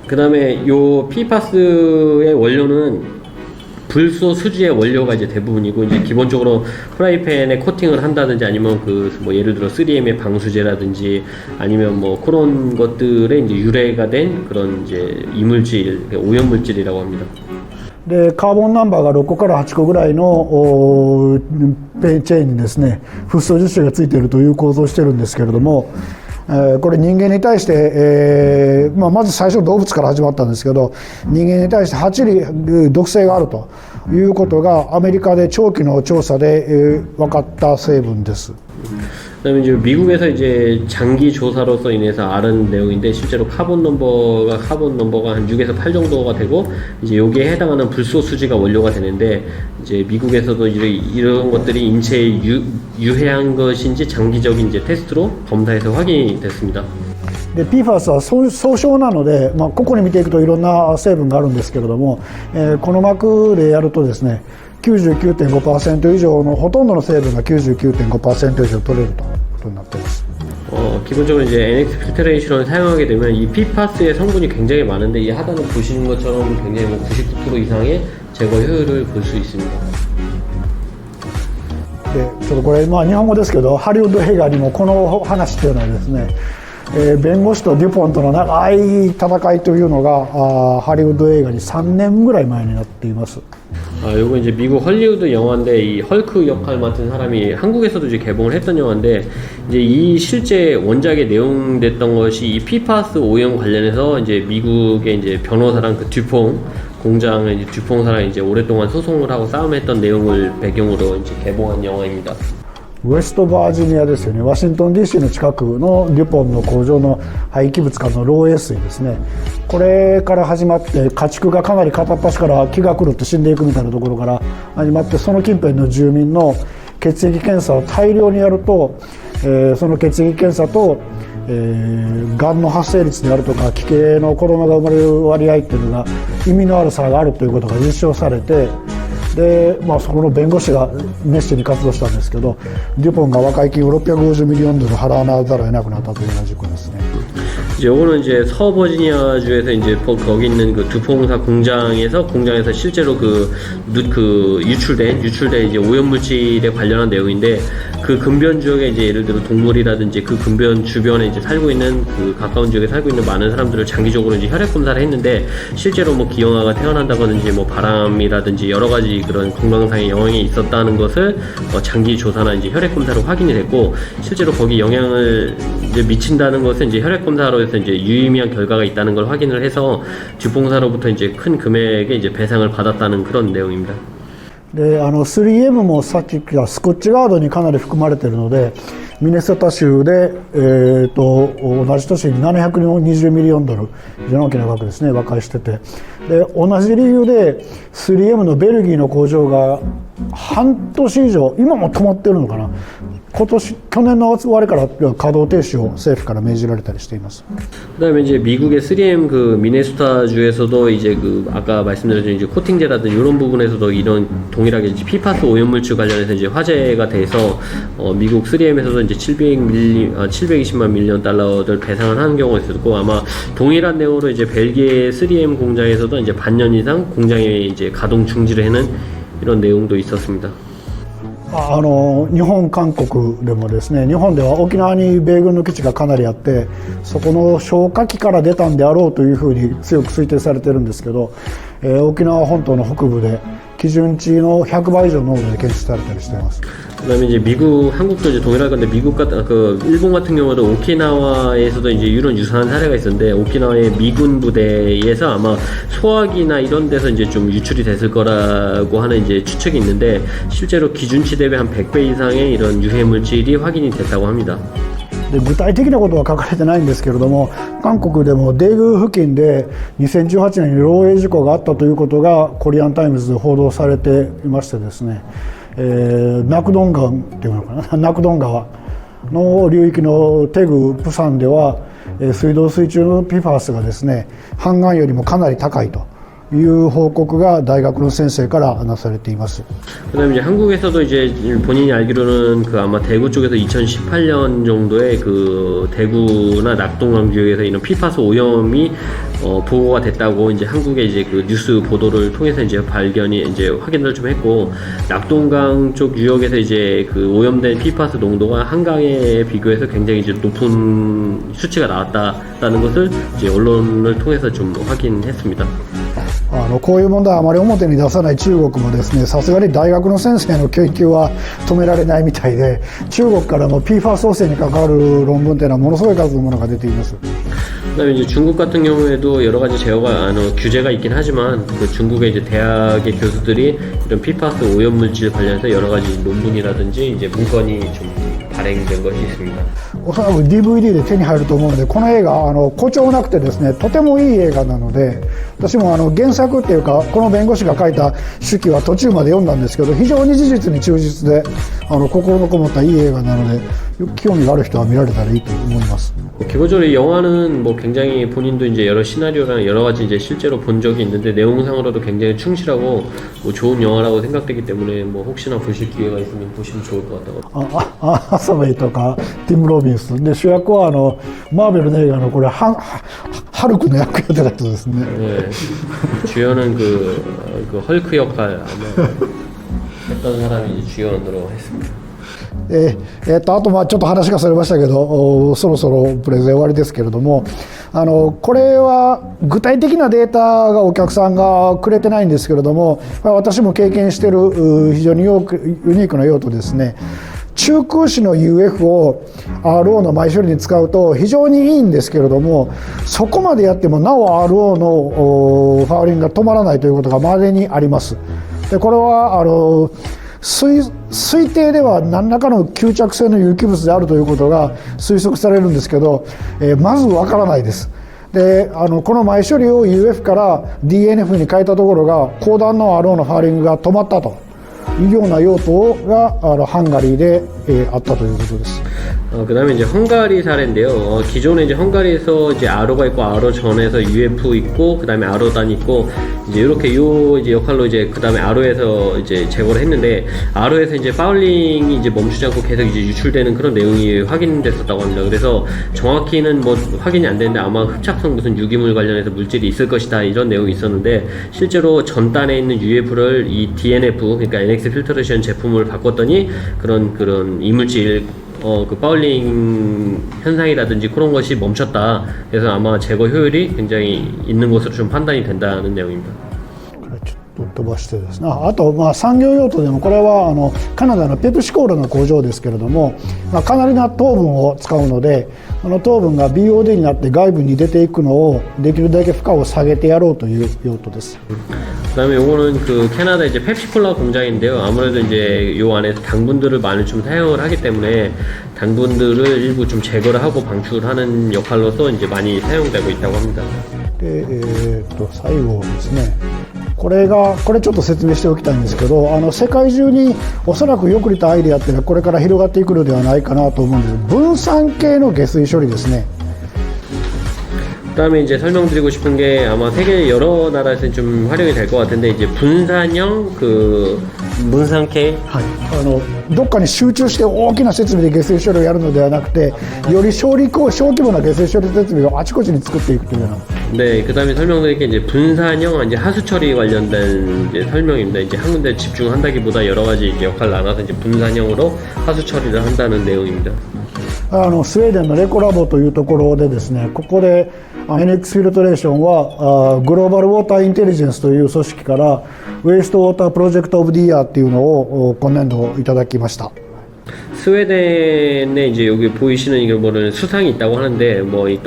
그다음에 요 PFAS의 원료는 불소 수지의 원료가 이제 대부분이고, 이제 기본적으로 프라이팬에 코팅을 한다든지 아니면 그 뭐 예를 들어 3M의 방수제라든지 아니면 뭐 그런 것들의 이제 유래가 된 그런 이제 이물질, 오염물질이라고 합니다. でカーボンナンバーが6個から8個ぐらいのペンチェーンにですねフッ素樹脂がついているという構造をしているんですけれども、これ人間に対して、まず最初動物から始まったんですけど、人間に対して8厘毒性があるということがアメリカで長期の調査で、分かった成分です。 그다음에 이제 미국에서 이제 장기 조사로서 인해서 알은 내용인데 실제로 카본 넘버가 한 6에서 8 정도가 되고 이제 여기에 해당하는 불소 수지가 원료가 되는데 이제 미국에서도 이런 것들이 인체에 유해한 것인지 장기적인 이제 테스트로 검사해서 확인이 됐습니다. で PFAS は総称なので、ここに見ていくといろんな成分があるんですけれども、この膜でやるとですね 99.5% 以上のほとんどの成分が 99.5% 以上取れるということになっています。 기본적으로 이제 NX 필터레이션을 사용하게 되면 이 PFAS의 성분이 굉장히 많은데 이 하단을 보시는 것처럼 굉장히 99% 이상의 제거 효율을 볼 수 있습니다. でちょっとこれ、日本語ですけどハリウッド映画にもこの話というのはですね、弁護士とデュポンとの長い戦いというのがハリウッド映画に3年ぐらい前になっています。 요거 이제 미국 헐리우드 영화인데 이 헐크 역할 맡은 사람이 한국에서도 이제 개봉을 했던 영화인데 이제 이 실제 원작에 내용됐던 것이 이 PFAS 오염 관련해서 이제 미국의 이제 변호사랑 그 듀퐁 공장을 이제 듀퐁사랑 이제 오랫동안 소송을 하고 싸움했던 내용을 배경으로 이제 개봉한 영화입니다. ウェストバージニアですよね。ワシントン DC の近くのデュポンの工場の廃棄物からの漏洩水ですね。これから始まって家畜がかなり片っ端から気が狂って死んでいくみたいなところから始まって、その近辺の住民の血液検査を大量にやると、その血液検査と、がんの発生率であるとか奇形の子供が生まれる割合っていうのが意味のある差があるということが実証されて、で、そこの弁護士が熱心に活動したんですけど、デュポンが和解金を$650ミリオン払わざるを得なくなったというような事故ですね。 요거는 이제 서버지니아주에서 이제 거기 있는 그 두퐁사 공장에서 실제로 그 유출된 이제 오염물질에 관련한 내용인데 그 근변 지역에 이제 예를 들어 동물이라든지 그 근변 주변에 이제 살고 있는 그 가까운 지역에 살고 있는 많은 사람들을 장기적으로 이제 혈액 검사를 했는데 실제로 뭐 기형아가 태어난다든지 뭐 바람이라든지 여러 가지 그런 건강상의 영향이 있었다는 것을 장기 조사나 이제 혈액 검사로 확인이 됐고 실제로 거기 영향을 이제 미친다는 것은 이제 혈액 검사로 해서 이제 유의미한 결과가 있다는 걸 확인을 해서 듀퐁사로부터 이제 큰 금액의 이제 배상을 받았다는 그런 내용입니다. で3M もさっき言ったスコッチガードにかなり含まれているので、ミネソタ州で、同じ年に$720ミリオン、非常に大きな額ですね、和解してて、で同じ理由で 3M のベルギーの工場が半年以上今も止まってるのかな、去年の終わりから稼働停止を政府から命じられたりしています。 그다음에 이제 미국의 3M 그 미네소타 주에서도 이제 그 아까 말씀드렸던 이제 코팅제라든지 이런 부분에서도 이런 동일하게 이제 PFAS 오염물질 관련해서 이제 화제가 돼서 미국 3M에서도 이제 720만 밀리언 달러를 배상을 하는 경우가 있었고 아마 동일한 내용으로 이제 벨기에 3M 공장에서도 이제 반년 이상 공장에 이제 가동 중지를 해는 이런 내용도 있었습니다. 日本、韓国でもですね、日本では沖縄に米軍の基地がかなりあって、そこの消火器から出たんであろうというふうに強く推定されてるんですけど、沖縄本島の北部で基準値の100倍以上の濃度で検出されたりしています。 그다음에 이제 한국도 이제 동일할 건데 일본 같은 경우도 오키나와에서도 이제 이런 유사한 사례가 있었는데 오키나와의 미군 부대에서 아마 소화기나 이런 데서 이제 좀 유출이 됐을 거라고 하는 이제 추측이 있는데 실제로 기준치 대비 한 100배 이상의 이런 유해 물질이 확인이 됐다고 합니다. で具体的なことは書かれてないんですけれども、韓国でもデグ付近で2018年に漏洩事故があったということがコリアンタイムズで報道されていましてですね、ナクドン川っていうのかな、ナクドン川の流域のテグプサンでは水道水中の PFAS がですね半岸よりもかなり高いという報告が大学の先生からなされています。 그다음에 이제 한국에서도 이제 본인이 알기로는 그 아마 대구 쪽에서 2018년 정도에 그 대구나 낙동강 지역에서 이런 PFAS 오염이 보고가 됐다고 이제 한국의 이제 그 뉴스 보도를 통해서 이제 발견이 이제 확인을 좀 했고, 낙동강 쪽 유역에서 이제 그 오염된 PFAS 농도가 한강에 비교해서 굉장히 이제 높은 수치가 나왔다는 것을 이제 언론을 통해서 좀 확인했습니다. こういう問題はあまり表に出さない中国もですね、さすがに大学の先生の研究は止められないみたいで、中国からも PFAS 汚染に関わる論文というのはものすごい数のものが出ています。 그다음에 이제 중국 같은 경우에도 여러 가지 제어가 규제가 있긴 하지만 그 중국의 이제 대학의 교수들이 이런 PFAS 오염 물질 관련해서 여러 가지 논문이라든지 이제 문건이 좀 발행된 것이 있습니다. おそらく DVD で手に入ると思うので、この映画誇張なくてですね、とてもいい映画なので、私も原作っていうかこの弁護士が書いた手記は途中まで読んだんですけど、非常に事実に忠実で心のこもったいい映画なので、興味がある人は見られたらいいと思います。 기본적으로 이 영화는 뭐 굉장히 본인도 이제 여러 시나리오랑 여러 가지 이제 실제로 본 적이 있는데 내용상으로도 굉장히 충실하고 뭐 좋은 영화라고 생각되기 때문에 뭐 혹시나 보실 기회가 있으면 보시면 좋을 것 같다고. ハサウェイとかティム・ロビンスで、主役はマーベルの映画のこれハルクの役やってた人ですね。 네. 주연은 그 헐크 역할 아마 했던 사람이 이제 주연으로 했습니다. あとちょっと話がそれましたけど、そろそろプレゼン終わりですけれども、これは具体的なデータがお客さんがくれてないんですけれども、私も経験している非常にユニークな用途ですね。中空子の UF を RO の前処理に使うと非常にいいんですけれども、そこまでやってもなお RO のファウリングが止まらないということが稀にあります。でこれは推定では何らかの吸着性の有機物であるということが推測されるんですけど、まずわからないです。でこの前処理を UF から DNF に変えたところが高段の RO のファウリングが止まったというような用途がハンガリーで、あったということです。 그다음에 이제 헝가리 사례인데요. 기존에 이제 헝가리에서 이제 RO가 있고 RO 전에서 UF 있고 그다음에 RO단 있고 이제 이렇게 요 이제 역할로 이제 그다음에 RO에서 이제 제거를 했는데 RO에서 이제 파울링이 이제 멈추지 않고 계속 이제 유출되는 그런 내용이 확인됐었다고 합니다. 그래서 정확히는 뭐 확인이 안 되는데 아마 흡착성 무슨 유기물 관련해서 물질이 있을 것이다 이런 내용이 있었는데 실제로 전단에 있는 UF를 이 DNF 그러니까 NX 필터레이션 제품을 바꿨더니 그런 이물질 그 파울링 현상이라든지 그런 것이 멈췄다. 그래서 아마 제거 효율이 굉장히 있는 것으로 좀 판단이 된다는 내용입니다. ちょっと飛ばしてですね。あと産業用途でもこれはカナダのペプシコーラの工場ですけれども、かなりな糖分を使うので、糖分が BOD になって外部に出ていくのをできるだけ負荷を下げてやろうという用途です。 그다음에 요거는 그 캐나다 이제 펩시콜라 공장인데요. 아무래도 이제 요 안에 당분들을 많이 좀 사용을 하기 때문에 당분들을 일부 좀 제거를 하고 방출하는 역할로서 이제 많이 사용되고 있다고 합니다. で最後ですね。これちょっと説明しておきたいんですけど、世界中におそらくよく似たアイデアっていうのはこれから広がっていくのではないかなと思うんです。分散系の下水処理ですね。 그다음에 이제 설명드리고 싶은 게 아마 세계 여러 나라에서 좀 활용이 될 것 같은데 이제 분산형 그 분산系 どっかに集中して大きな設備で下水処理をやるのではなくて、より小規模な下水処理設備をあちこちに作っていくというような。 네, 그다음에 설명드릴 게 이제 분산형 이제 하수 처리 관련된 이제 설명입니다. 이제 한 군데 집중한다기보다 여러 가지 이제 역할을 나눠서 이제 분산형으로 하수 처리를 한다는 내용입니다. スウェーデンのレコラボというところでですね、ここで NX フィルトレーションはグローバルウォーターインテリジェンスという組織からウェイストウォータープロジェクトオブディイヤーっていうのを今年度いただきました。 스웨덴에 이제 여기 보이시는 이게 뭐는 수상이 있다고 하는데 뭐 이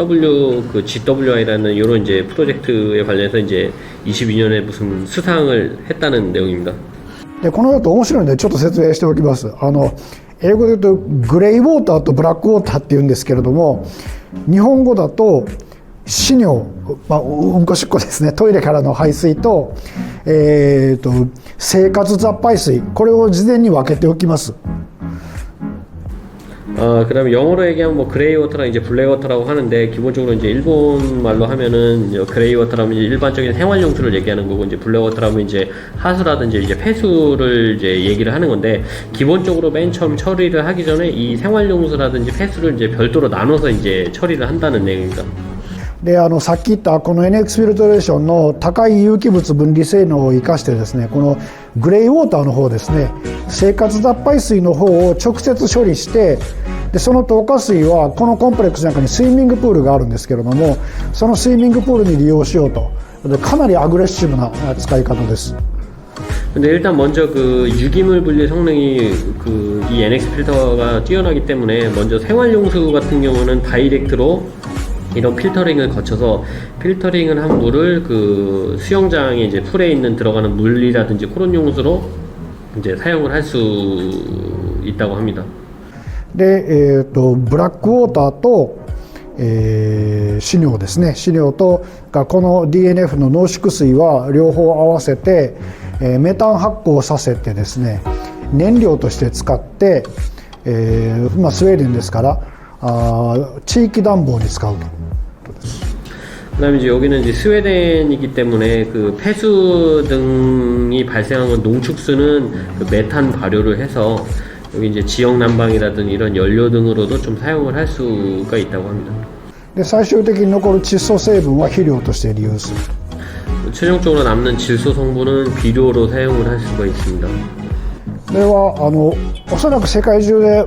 그 GWI라는 이런 이제 프로젝트에 관련해서 이제 22년에 무슨 수상을 했다는 내용입니다. でこの用途面白いのでちょっと説明しておきます。英語で言うとグレイウォーターとブラックウォーターっていうんですけれども、日本語だと屎尿、うんこしっこですね、トイレからの排水と、生活雑排水、これを事前に分けておきます。 그다음에 영어로 얘기하면 뭐 그레이 워터랑 이제 블랙 워터라고 하는데 기본적으로 이제 일본 말로 하면은 그레이 워터라면 이제 일반적인 생활용수를 얘기하는 거고 이제 블랙 워터라면 이제 하수라든지 이제 폐수를 이제 얘기를 하는 건데 기본적으로 맨 처음 처리를 하기 전에 이 생활용수라든지 폐수를 이제 별도로 나눠서 이제 처리를 한다는 내용입니다. でさっき言ったこの NX フィルトレーションの高い有機物分離性能を生かしてですね、このグレイウォーターの方ですね、生活脱排水の方を直接処理して、でその透過水はこのコンプレックスの中にスイミングプールがあるんですけれども、そのスイミングプールに利用しようと。でかなりアグレッシブな使い方です。 근데 일단 먼저 그 유기물 분리 성능이 이 NX 필터가 뛰어나기 때문에 먼저 생활용수 같은 경우는 다이렉트로 이런 필터링을 거쳐서 필터링을 한 물을 그 수영장에 이제 풀에 있는 들어가는 물이라든지 코론 용수로 이제 사용을 할 수 있다고 합니다. で、ブラックウォーターと、飼料ですね、飼料とこの DNF の濃縮水は両方合わせて、メタン発酵させてですね、燃料として使って、スウェーデンですから地域暖房に使うと。 그다음에 이제 여기는 이제 스웨덴이기 때문에 그 폐수 등이 발생한 농축수는 그 메탄 발효를 해서 여기 이제 지역 난방이라든 이런 연료 등으로도 좀 사용을 할 수가 있다고 합니다. で最終的に残る窒素成分は肥料として利用する。 최종적으로 남는 질소 성분은 비료로 사용을 할 수가 있습니다. これはおそらく世界中で、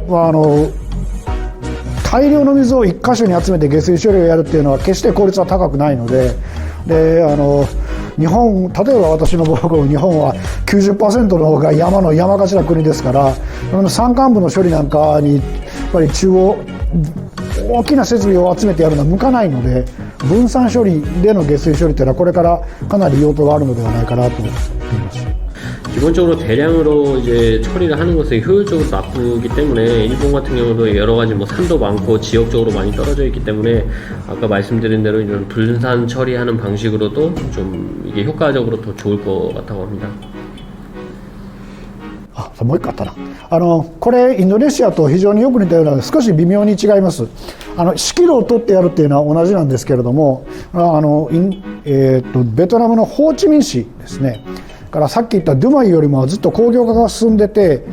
大量の水を1箇所に集めて下水処理をやるっていうのは決して効率は高くないので、日本、例えば私の母国日本は 90% の方が山がちな国ですから、山間部の処理なんかにやっぱり大きな設備を集めてやるのは向かないので、分散処理での下水処理というのはこれからかなり用途があるのではないかなと思っています。 기본적으로 대량으로 이제 처리를 하는 것은 효율적으로 나쁘기 때문에 일본 같은 경우도 여러 가지 뭐 산도 많고 지역적으로 많이 떨어져 있기 때문에 아까 말씀드린 대로 이런 분산 처리하는 방식으로도 좀 이게 효과적으로 더 좋을 것 같다고 합니다. もう一個あったな。これインドネシアと非常によく似たような少し微妙に違います。指揮路を取ってやるっていうのは同じなんですけれども、ベトナムのホーチミン市ですね。からさっき言ったドゥマイよりもずっと工業化が進んでて、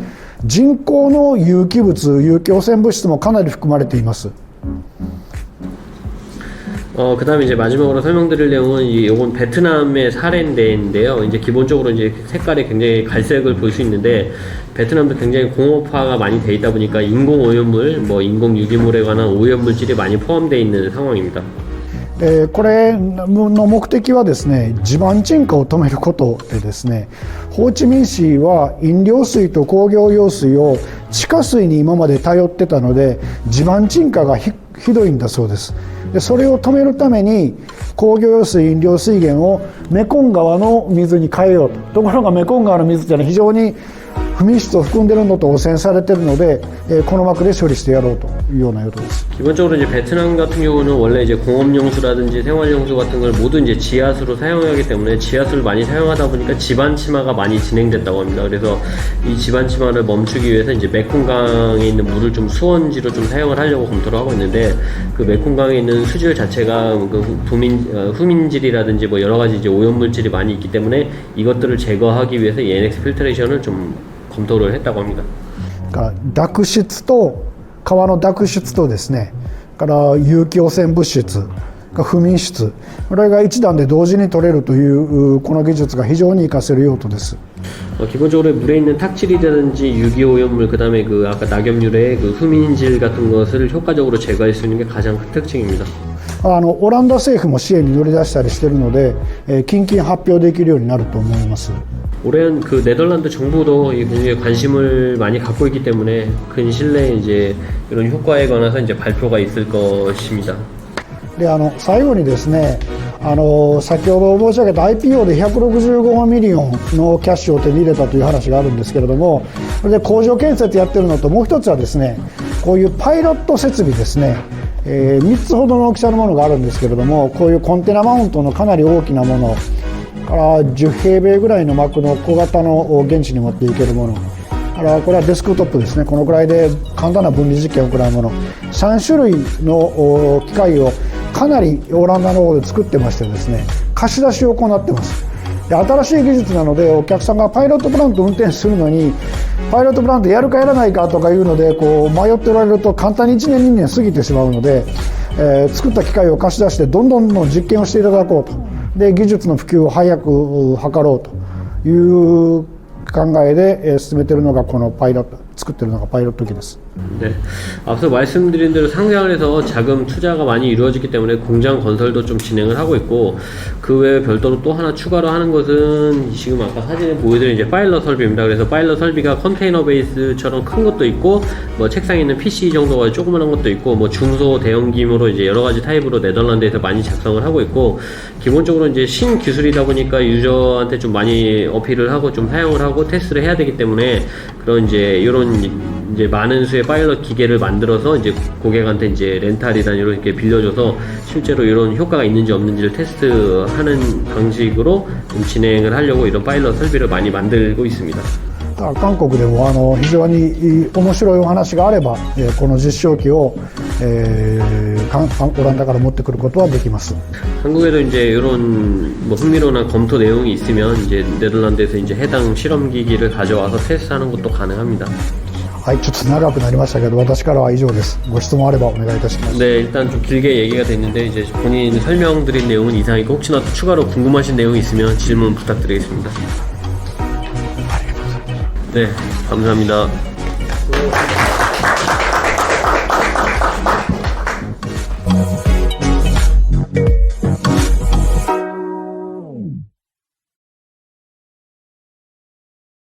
人工の有機物、有機汚染物質もかなり含まれています。 그 다음에 이제 마지막으로 설명드릴 내용은 이건 베트남의 사례인데요. 이제 기본적으로 이제 색깔이 굉장히 갈색을 볼 수 있는데, 베트남도 굉장히 공업화가 많이 돼 있다 보니까 인공 오염물, 뭐 인공 유기물에 관한 오염물질이 많이 포함되어 있는 상황입니다. これの目的はですね、地盤沈下を止めることでですね、ホーチミン市は飲料水と工業用水を地下水に今まで頼ってたので、地盤沈下がひどいんだそうです。でそれを止めるために工業用水飲料水源をメコン川の水に変えようと。ところがメコン川の水というのは非常に不明質を含んでいるのと汚染されているので、この膜で処理してやろうというような用途です。 기본적으로 이제 베트남 같은 경우는 원래 이제 공업용수라든지 생활용수 같은 걸 모두 이제 지하수로 사용하기 때문에 지하수를 많이 사용하다 보니까 지반 침하가 많이 진행됐다고 합니다. 그래서 이 지반 침하를 멈추기 위해서 이제 메콩강에 있는 물을 좀 수원지로 좀 사용을 하려고 검토를 하고 있는데, 그 메콩강에 있는 수질 자체가 그 후민질이라든지 뭐 여러 가지 이제 오염물질이 많이 있기 때문에 이것들을 제거하기 위해서 이 NX 필터레이션을 좀 검토를 했다고 합니다. 濁質と川の濁質とですね、から有機汚染物質、不眠質、これが一段で同時に取れるというこの技術が非常に活かせる用途です。 기본적으로 물에 있는 탁질이라든지 유기오염물, 그 다음에 그 아까 낙엽유래의 그 후민질 같은 것을 효과적으로 제거할 수 있는 게 가장 큰 특징입니다. オランダ政府も支援に乗り出したりしているので、近々発表できるようになると思います。 올해는 그 네덜란드 정부도 굉장히 관심을 많이 갖고 있기 때문에 근실 내에 이제 이런 효과에 관해서 이제 발표가 있을 것입니다. で最後にですね、先ほど申し上げた IPO で165ミリオンのキャッシュを手に入れたという話があるんですけれども、それで工場建設やってるのと、もう一つはですね、こういうパイロット設備ですね、3つほどの大きさのものがあるんですけれども、こういうコンテナマウントのかなり大きなものから10平米ぐらいの膜の小型の現地に持っていけるものから、これはデスクトップですね、このくらいで簡単な分離実験を行うもの、3種類の機械をかなりオランダの方で作ってましてですね、貸し出しを行ってます。で新しい技術なのでお客さんがパイロットプラントを運転するのにパイロットプラントやるかやらないかとかいうのでこう迷っておられると簡単に1年2年過ぎてしまうので、作った機械を貸し出してどんどん実験をしていただこうとで技術の普及を早く図ろうという考えで進めているのがこのパイロット作っているのがパイロット機です。 네, 앞서 말씀드린 대로 상장을 해서 자금 투자가 많이 이루어지기 때문에 공장 건설도 좀 진행을 하고 있고 그 외에 별도로 또 하나 추가로 하는 것은 지금 아까 사진에 보여드린 이제 파일럿 설비입니다. 그래서 파일럿 설비가 컨테이너 베이스처럼 큰 것도 있고 뭐 책상에 있는 PC 정도가 조그만한 것도 있고 뭐 중소 대형기모로 이제 여러 가지 타입으로 네덜란드에서 많이 작성을 하고 있고 기본적으로 이제 신기술이다 보니까 유저한테 좀 많이 어필을 하고 좀 사용을 하고 테스트를 해야 되기 때문에 그런 이제 이런 이제 많은 수의 파일럿 기계를 만들어서 이제 고객한테 이제 렌탈이나 이렇게 빌려줘서 실제로 이런 효과가 있는지 없는지를 테스트하는 방식으로 좀 진행을 하려고 이런 파일럿 설비를 많이 만들고 있습니다. 韓国でも非常に面白いお話があればこの実証機を、オランダから持ってくることはできます。 한국에도 이제 이런 뭐 흥미로운 검토 내용이 있으면 이제 네덜란드에서 이제 해당 실험 기기를 가져와서 테스트하는 것도 가능합니다. はい、ちょっと長くなりましたけど私からは以上です。ご質問あればお願いいたします。 네, 일단 좀 길게 얘기가 됐는데 이제 본인 설명드린 내용은 이상이고 혹시나 또 추가로 궁금하신 내용이 있으면 질문 부탁드리겠습니다. 네, 감사합니다.